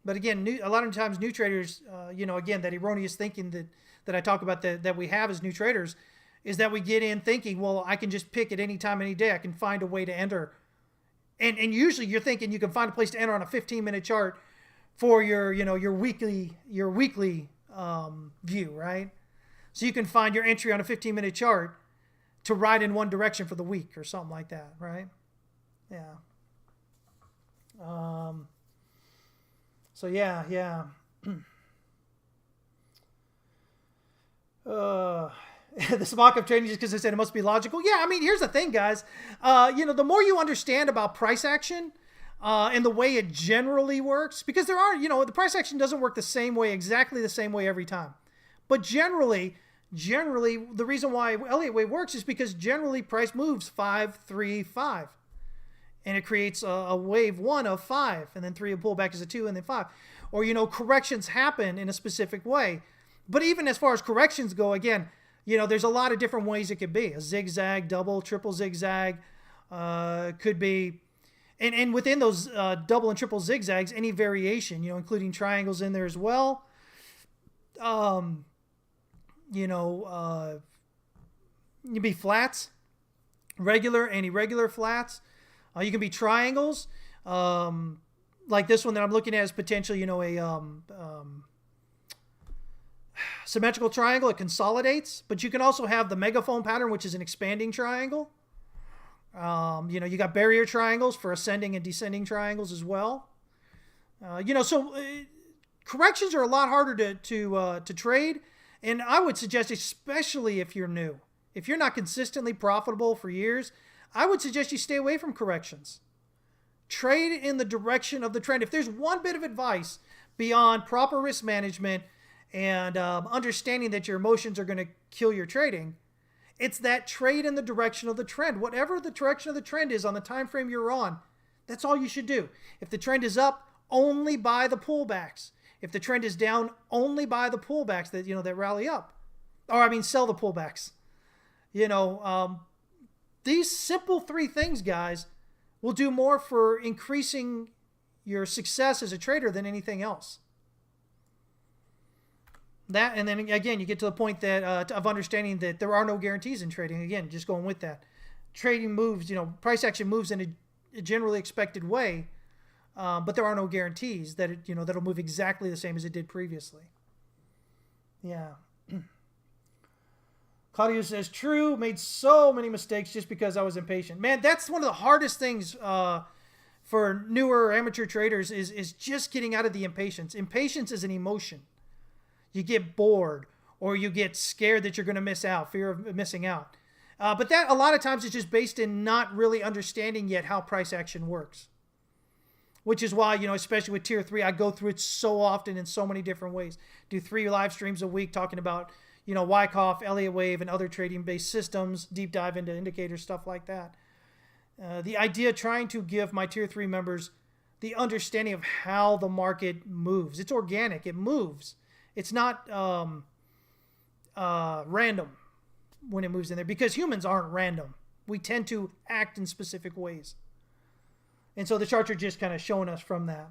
But again, a lot of times new traders, again, that erroneous thinking that I talk about that we have as new traders is that we get in thinking, well, I can just pick at any time, any day. I can find a way to enter. And usually you're thinking you can find a place to enter on a 15-minute chart for your weekly view, right? So you can find your entry on a 15-minute chart to ride in one direction for the week or something like that, right? Yeah. So yeah. This mock-up trading just because I said it must be logical. Yeah, I mean, here's the thing, guys. The more you understand about price action and the way it generally works, because there are, the price action doesn't work exactly the same way every time. But generally, the reason why Elliott wave works is because generally price moves 5, 3, 5. And it creates a wave 1 of 5, and then 3 a pullback is a 2, and then 5. or, corrections happen in a specific way. But even as far as corrections go, again, there's a lot of different ways it could be. A zigzag, double, triple zigzag, could be, and within those double and triple zigzags, any variation, including triangles in there as well. You be flats, regular and irregular flats. You can be triangles, like this one that I'm looking at is potentially, a symmetrical triangle. It consolidates, but you can also have the megaphone pattern, which is an expanding triangle. You got barrier triangles for ascending and descending triangles as well. Corrections are a lot harder to trade, and I would suggest, especially if you're new, if you're not consistently profitable for years, I would suggest you stay away from corrections. Trade in the direction of the trend. If there's one bit of advice beyond proper risk management and understanding that your emotions are going to kill your trading, it's that trade in the direction of the trend. Whatever the direction of the trend is on the time frame you're on, that's all you should do. If the trend is up, only buy the pullbacks. If the trend is down, only buy the pullbacks that rally up. Sell the pullbacks. These simple 3 things, guys, will do more for increasing your success as a trader than anything else. That, and then again, you get to the point that of understanding that there are no guarantees in trading. Again, just going with that. Trading moves, price action moves in a generally expected way, but there are no guarantees that that'll move exactly the same as it did previously. Yeah. Claudio says, true, made so many mistakes just because I was impatient. Man, that's one of the hardest things for newer amateur traders is just getting out of the impatience. Impatience is an emotion. You get bored or you get scared that you're going to miss out, fear of missing out. But that a lot of times is just based in not really understanding yet how price action works. Which is why, especially with Tier 3, I go through it so often in so many different ways. Do 3 live streams a week talking about, Wyckoff, Elliott Wave, and other trading-based systems, deep dive into indicators, stuff like that. The idea trying to give my Tier 3 members the understanding of how the market moves. It's organic. It moves. It's not random when it moves in there, because humans aren't random. We tend to act in specific ways. And so the charts are just kind of showing us from that.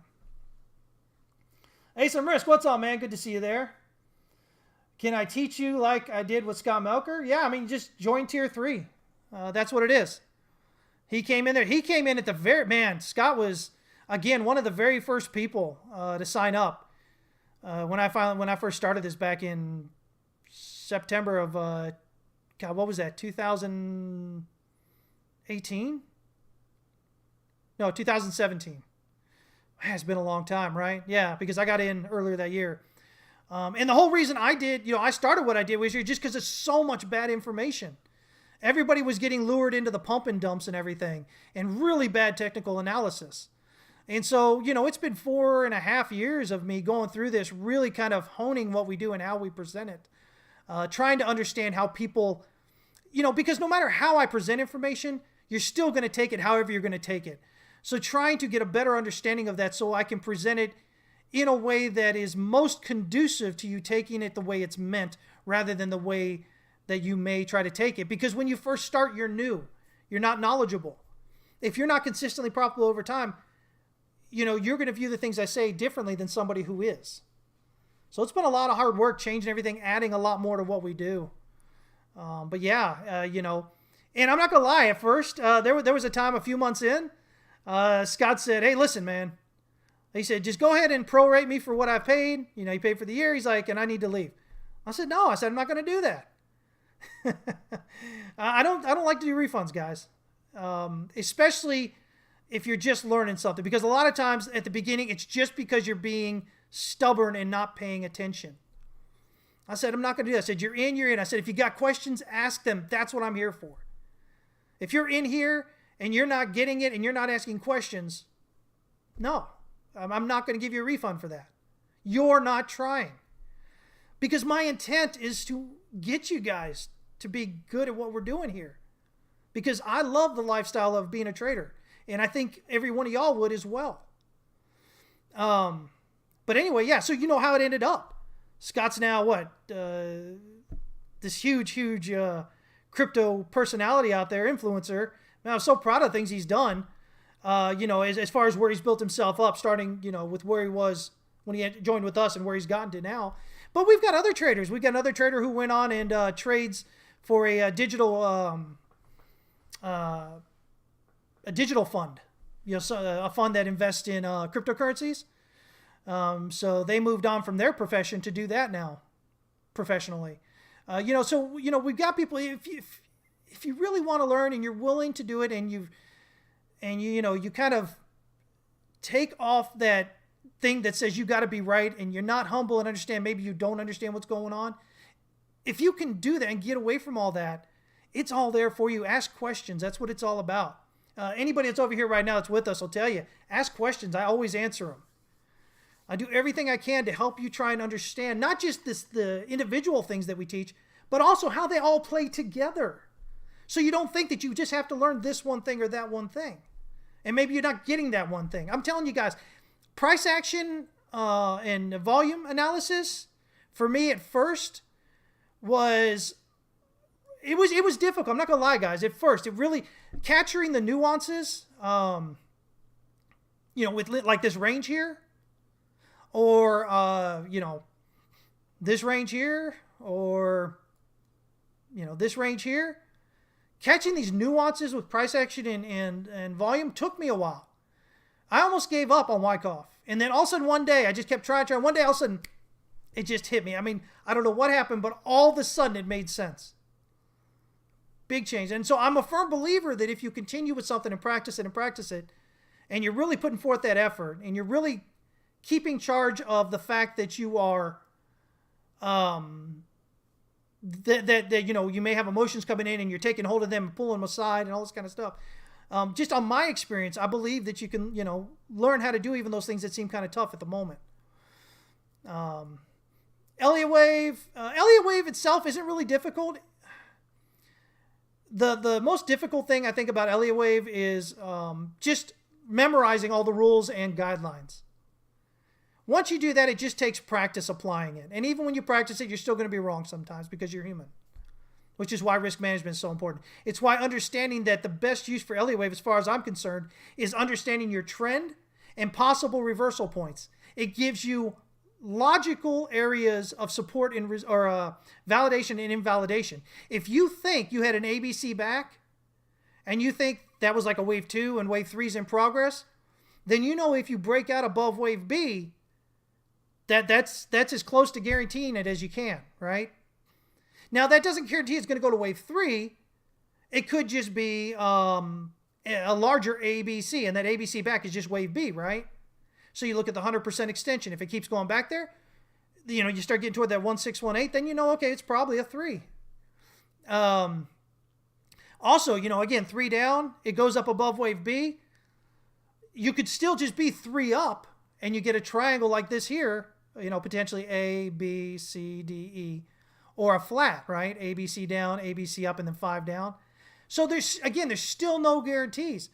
Hey, some risk. What's up, man? Good to see you there. Can I teach you like I did with Scott Melker? Yeah, just join Tier 3. That's what it is. He came in there. He came in at the Scott was, again, one of the very first people to sign up. When I first started this back in September of, what was that, 2018? No, 2017. Man, it's been a long time, right? Yeah, because I got in earlier that year. And the whole reason I did, I started what I did was just because there's so much bad information. Everybody was getting lured into the pump and dumps and everything, and really bad technical analysis. And so, it's been 4.5 years of me going through this, really kind of honing what we do and how we present it. Trying to understand how people, because no matter how I present information, you're still going to take it however you're going to take it. So trying to get a better understanding of that so I can present it in a way that is most conducive to you taking it the way it's meant rather than the way that you may try to take it. Because when you first start, you're new. You're not knowledgeable. If you're not consistently profitable over time, you're going to view the things I say differently than somebody who is. So it's been a lot of hard work, changing everything, adding a lot more to what we do. But yeah, and I'm not going to lie, at first, there was a time a few months in, Scott said, hey, listen, man. He said, just go ahead and prorate me for what I've paid. He paid for the year. He's like, and I need to leave. I said, no. I said, I'm not going to do that. I don't like to do refunds, guys. Especially if you're just learning something. Because a lot of times at the beginning, it's just because you're being stubborn and not paying attention. I said, I'm not going to do that. I said, you're in, you're in. I said, if you got questions, ask them. That's what I'm here for. If you're in here and you're not getting it and you're not asking questions, no. I'm not going to give you a refund for that. You're not trying. Because my intent is to get you guys to be good at what we're doing here. Because I love the lifestyle of being a trader. And I think every one of y'all would as well. But anyway, yeah, so you know how it ended up. Scott's now what? This huge crypto personality out there, influencer. Man, I'm so proud of things he's done. As far as where he's built himself up, starting, with where he was when he joined with us and where he's gotten to now. But we've got other traders. We've got another trader who went on and trades for a digital fund. A fund that invests in cryptocurrencies. So they moved on from their profession to do that now, professionally. We've got people. If you really want to learn and you're willing to do it, and you kind of take off that thing that says you got to be right, and you're not humble and understand maybe you don't understand what's going on. If you can do that and get away from all that, it's all there for you. Ask questions. That's what it's all about. Anybody that's over here right now that's with us will tell you, ask questions. I always answer them. I do everything I can to help you try and understand not just the individual things that we teach, but also how they all play together. So you don't think that you just have to learn this one thing or that one thing. And maybe you're not getting that one thing. I'm telling you guys, price action and volume analysis, for me at first, was difficult. I'm not going to lie, guys. At first, it really, capturing the nuances, with like this range here, or, this range here, or, this range here. Catching these nuances with price action and volume took me a while. I almost gave up on Wyckoff. And then all of a sudden one day, I just kept trying. One day, all of a sudden, it just hit me. I mean, I don't know what happened, but all of a sudden it made sense. Big change. And so I'm a firm believer that if you continue with something and practice it, and you're really putting forth that effort, and you're really keeping charge of the fact that you are, you may have emotions coming in and you're taking hold of them and pulling them aside and all this kind of stuff. Just on my experience, I believe that you can, learn how to do even those things that seem kind of tough at the moment. Elliott wave itself isn't really difficult. The most difficult thing I think about Elliott wave is just memorizing all the rules and guidelines. Once you do that, it just takes practice applying it. And even when you practice it, you're still going to be wrong sometimes because you're human, which is why risk management is so important. It's why understanding that the best use for Elliott wave, as far as I'm concerned, is understanding your trend and possible reversal points. It gives you logical areas of support or validation and invalidation. If you think you had an ABC back and you think that was like a wave 2 and wave 3 is in progress, then if you break out above wave B, that's as close to guaranteeing it as you can, right? Now, that doesn't guarantee it's going to go to wave 3. It could just be a larger ABC, and that ABC back is just wave B, right? So you look at the 100% extension. If it keeps going back there, you start getting toward that 1618, then okay, it's probably a 3. Also, again, 3 down, it goes up above wave B. You could still just be 3 up, and you get a triangle like this here, potentially A, B, C, D, E, or a flat, right? A, B, C down, A, B, C up, and then 5 down. So there's still no guarantees.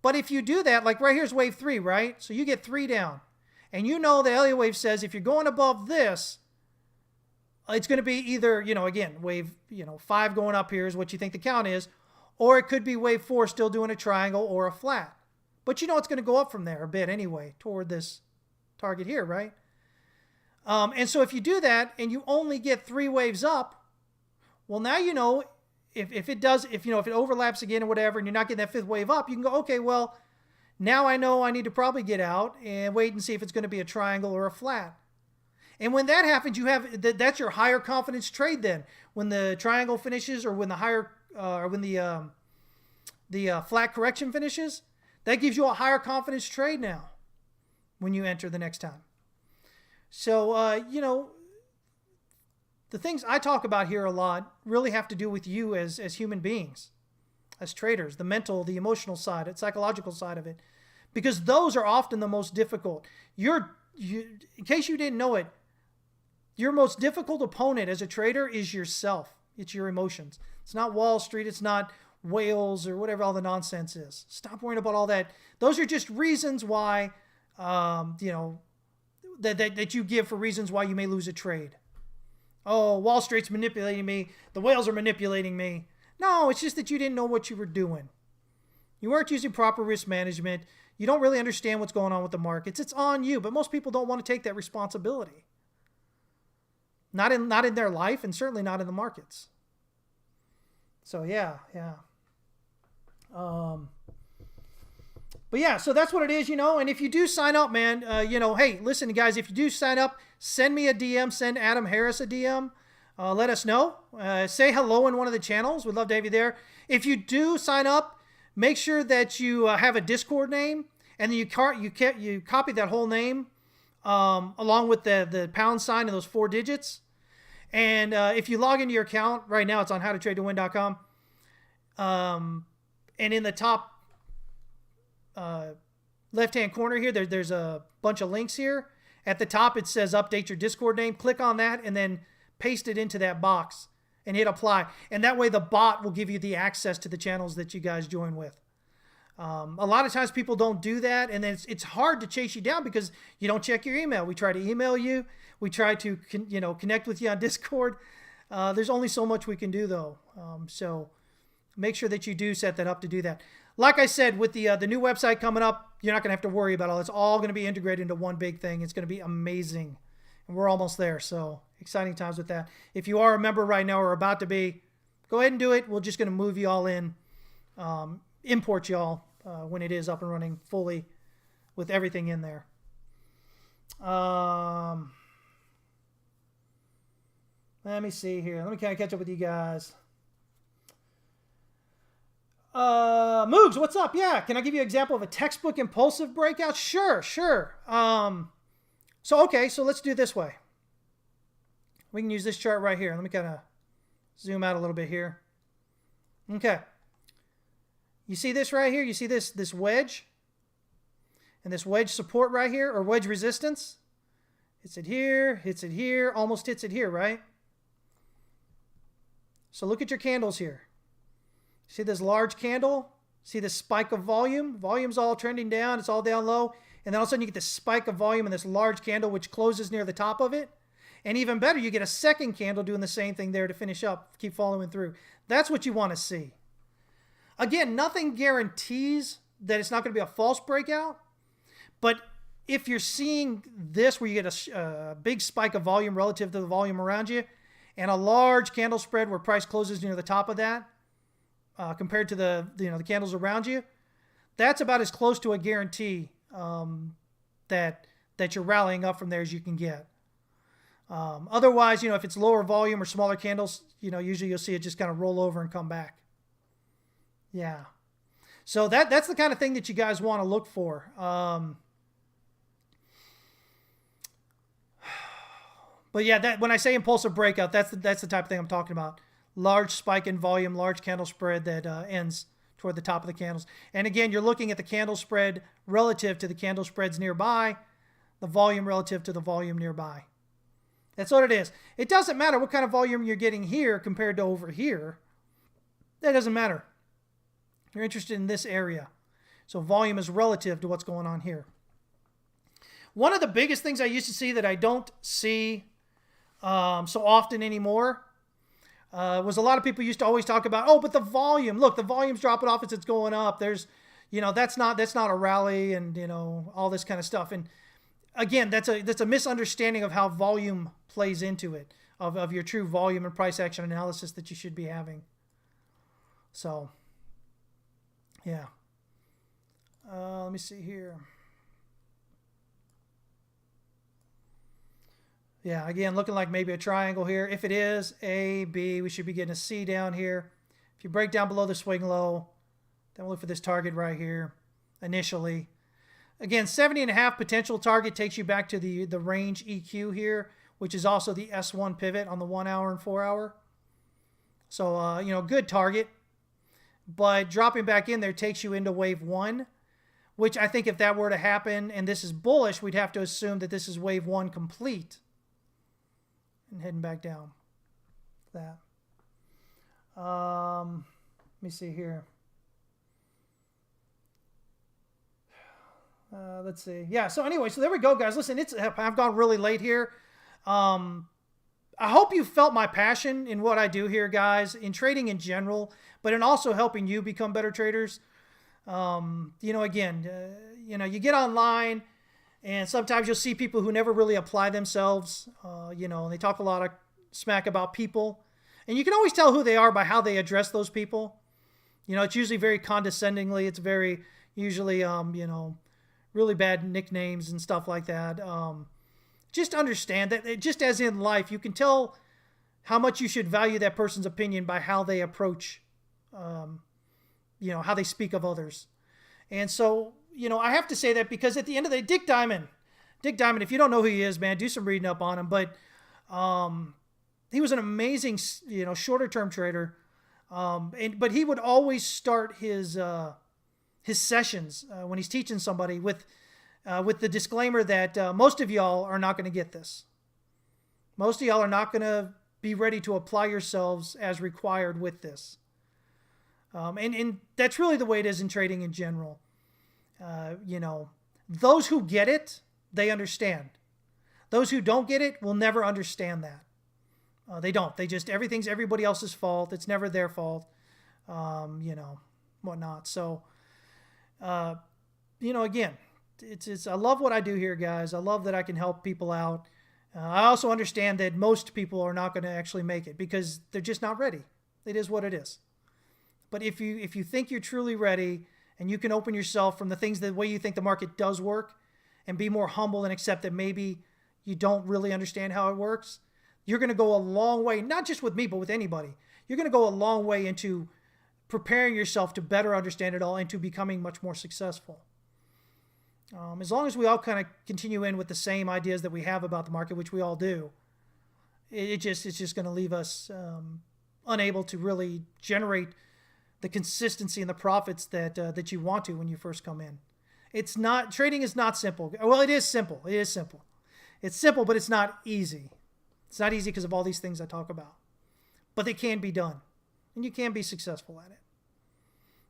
But if you do that, like right here's wave 3, right? So you get 3 down. And the Elliott wave says if you're going above this, it's going to be either, again, wave, 5 going up here is what you think the count is, or it could be wave 4 still doing a triangle or a flat. But it's going to go up from there a bit anyway toward this target here, right? And so if you do that and you only get 3 waves up, well, now if it overlaps again or whatever, and you're not getting that 5th wave up, you can go, okay, well, now I know I need to probably get out and wait and see if it's going to be a triangle or a flat. And when that happens, that's your higher confidence trade then. When the triangle finishes, or when the flat correction finishes, that gives you a higher confidence trade now when you enter the next time. So, the things I talk about here a lot really have to do with you as human beings, as traders, the mental, the emotional side, the psychological side of it, because those are often the most difficult. In case you didn't know it, your most difficult opponent as a trader is yourself. It's your emotions. It's not Wall Street. It's not whales or whatever all the nonsense is. Stop worrying about all that. Those are just reasons why, that you give for reasons why you may lose a trade. Oh, Wall Street's manipulating me. The whales are manipulating me. No, it's just that you didn't know what you were doing. You weren't using proper risk management. You don't really understand what's going on with the markets. It's on you, but most people don't want to take that responsibility. Not in their life, and certainly not in the markets. So yeah. But yeah, so that's what it is, and if you do sign up, man, hey, listen, guys, if you do sign up, send me a DM, send Adam Harris a DM. Let us know. Say hello in one of the channels. We'd love to have you there. If you do sign up, make sure that you have a Discord name, and then you copy that whole name along with the pound sign and those 4 digits. And if you log into your account right now, it's on howtotradetowin.com. And in the top left-hand corner here, there's a bunch of links here. At the top, it says update your Discord name. Click on that and then paste it into that box and hit apply. And that way the bot will give you the access to the channels that you guys join with. A lot of times people don't do that, and then it's hard to chase you down because you don't check your email. We try to email you. We try to connect with you on Discord. There's only so much we can do, though. So make sure that you do set that up to do that. Like I said, with the new website coming up, you're not going to have to worry about all. It's all going to be integrated into one big thing. It's going to be amazing. And we're almost there, so exciting times with that. If you are a member right now or about to be, go ahead and do it. We're just going to move you all in, import you all when it is up and running fully with everything in there. Let me see here. Let me kind of catch up with you guys. Moogs, what's up? Yeah, can I give you an example of a textbook impulsive breakout? Sure. So let's do it this way. We can use this chart right here. Let me kind of zoom out a little bit here. Okay. You see this right here? You see this wedge? And this wedge support right here, or wedge resistance? Hits it here, almost hits it here, right? So look at your candles here. See this large candle? See this spike of volume? Volume's all trending down. It's all down low. And then all of a sudden you get this spike of volume and this large candle which closes near the top of it. And even better, you get a second candle doing the same thing there to finish up. Keep following through. That's what you want to see. Again, nothing guarantees that it's not going to be a false breakout. But if you're seeing this where you get a big spike of volume relative to the volume around you and a large candle spread where price closes near the top of that, compared to the candles around you, that's about as close to a guarantee that you're rallying up from there as you can get. Otherwise, if it's lower volume or smaller candles, usually you'll see it just kind of roll over and come back. Yeah. So that's the kind of thing that you guys want to look for. But yeah, when I say impulsive breakout, that's the type of thing I'm talking about. Large spike in volume, large candle spread that ends toward the top of the candles. And again, you're looking at the candle spread relative to the candle spreads nearby, the volume relative to the volume nearby. That's what it is. It doesn't matter what kind of volume you're getting here compared to over here. That doesn't matter. You're interested in this area. So volume is relative to what's going on here. One of the biggest things I used to see that I don't see so often anymore was a lot of people used to always talk about, but the volume, look, the volume's dropping off as it's going up. There's, that's not a rally and, all this kind of stuff. And again, that's a misunderstanding of how volume plays into it, of your true volume and price action analysis that you should be having. So, yeah. Let me see here. Yeah, again, looking like maybe a triangle here. If it is A, B, we should be getting a C down here. If you break down below the swing low, then we'll look for this target right here initially. Again, 70.5 potential target takes you back to the range EQ here, which is also the S1 pivot on the 1 hour and 4 hour. So, good target. But dropping back in there takes you into wave 1, which I think if that were to happen and this is bullish, we'd have to assume that this is wave 1 complete. And heading back down. That. Let me see here. Let's see. Yeah. So anyway, so there we go, guys. Listen, I've gone really late here. I hope you felt my passion in what I do here, guys, in trading in general, but in also helping you become better traders. Again, you get online and sometimes you'll see people who never really apply themselves, and they talk a lot of smack about people. And you can always tell who they are by how they address those people. It's usually very condescendingly. It's very usually, really bad nicknames and stuff like that. Just understand that just as in life, you can tell how much you should value that person's opinion by how they approach, how they speak of others. And so, I have to say that because at the end of the day, Dick Diamond, if you don't know who he is, man, do some reading up on him. But he was an amazing, shorter term trader. But he would always start his sessions when he's teaching somebody with the disclaimer that most of y'all are not going to get this. Most of y'all are not going to be ready to apply yourselves as required with this. And that's really the way it is in trading in general. Those who get it, they understand. Those who don't get it will never understand that. They don't. They just, everything's everybody else's fault. It's never their fault, whatnot. So, again, it's I love what I do here, guys. I love that I can help people out. I also understand that most people are not going to actually make it because they're just not ready. It is what it is. But if you think you're truly ready and you can open yourself from the way you think the market does work and be more humble and accept that maybe you don't really understand how it works, you're going to go a long way, not just with me, but with anybody. You're going to go a long way into preparing yourself to better understand it all and to becoming much more successful. As long as we all kind of continue in with the same ideas that we have about the market, which we all do, it's just going to leave us unable to really generate the consistency and the profits that you want to when you first come in. Trading is not simple. Well, it is simple. It is simple. It's simple, but it's not easy. It's not easy because of all these things I talk about. But they can be done. And you can be successful at it.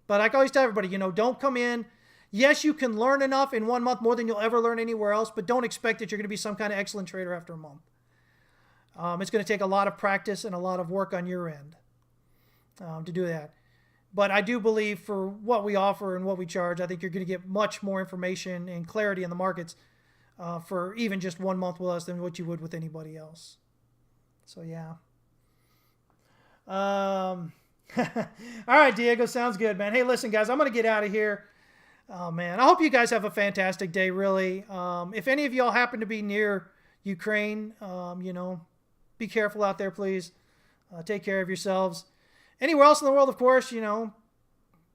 But like I always tell everybody, don't come in. Yes, you can learn enough in 1 month more than you'll ever learn anywhere else, but don't expect that you're going to be some kind of excellent trader after a month. It's going to take a lot of practice and a lot of work on your end to do that. But I do believe for what we offer and what we charge, I think you're going to get much more information and clarity in the markets for even just 1 month with us than what you would with anybody else. So, yeah. All right, Diego, sounds good, man. Hey, listen, guys, I'm going to get out of here. Oh, man, I hope you guys have a fantastic day, really. If any of y'all happen to be near Ukraine, be careful out there, please. Take care of yourselves. Anywhere else in the world, of course,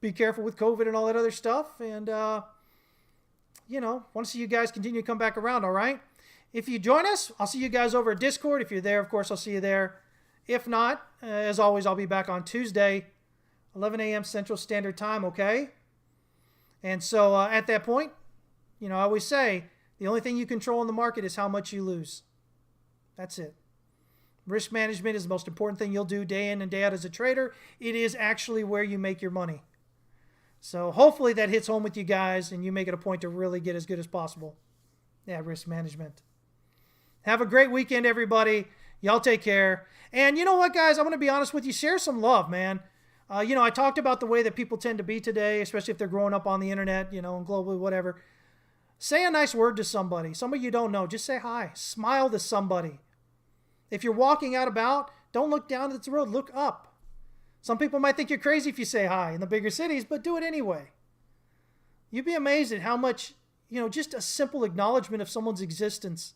be careful with COVID and all that other stuff. And, want to see you guys continue to come back around, all right? If you join us, I'll see you guys over at Discord. If you're there, of course, I'll see you there. If not, as always, I'll be back on Tuesday, 11 a.m. Central Standard Time, okay? And so at that point, I always say, the only thing you control in the market is how much you lose. That's it. Risk management is the most important thing you'll do day in and day out as a trader. It is actually where you make your money. So hopefully that hits home with you guys and you make it a point to really get as good as possible. Yeah, risk management. Have a great weekend, everybody. Y'all take care. And you know what, guys? I'm going to be honest with you. Share some love, man. I talked about the way that people tend to be today, especially if they're growing up on the internet, and globally, whatever. Say a nice word to somebody you don't know. Just say hi. Smile to somebody. If you're walking out about, don't look down at the road. Look up. Some people might think you're crazy if you say hi in the bigger cities, but do it anyway. You'd be amazed at how much, just a simple acknowledgement of someone's existence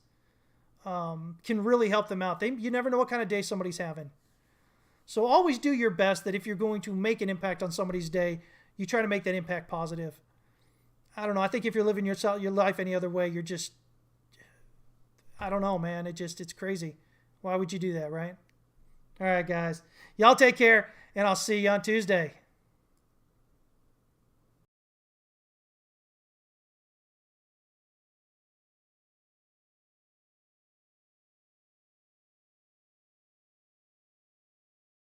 can really help them out. You never know what kind of day somebody's having. So always do your best that if you're going to make an impact on somebody's day, you try to make that impact positive. I don't know. I think if you're living your life any other way, you're just, I don't know, man. It's crazy. Why would you do that, right? All right, guys. Y'all take care, and I'll see you on Tuesday.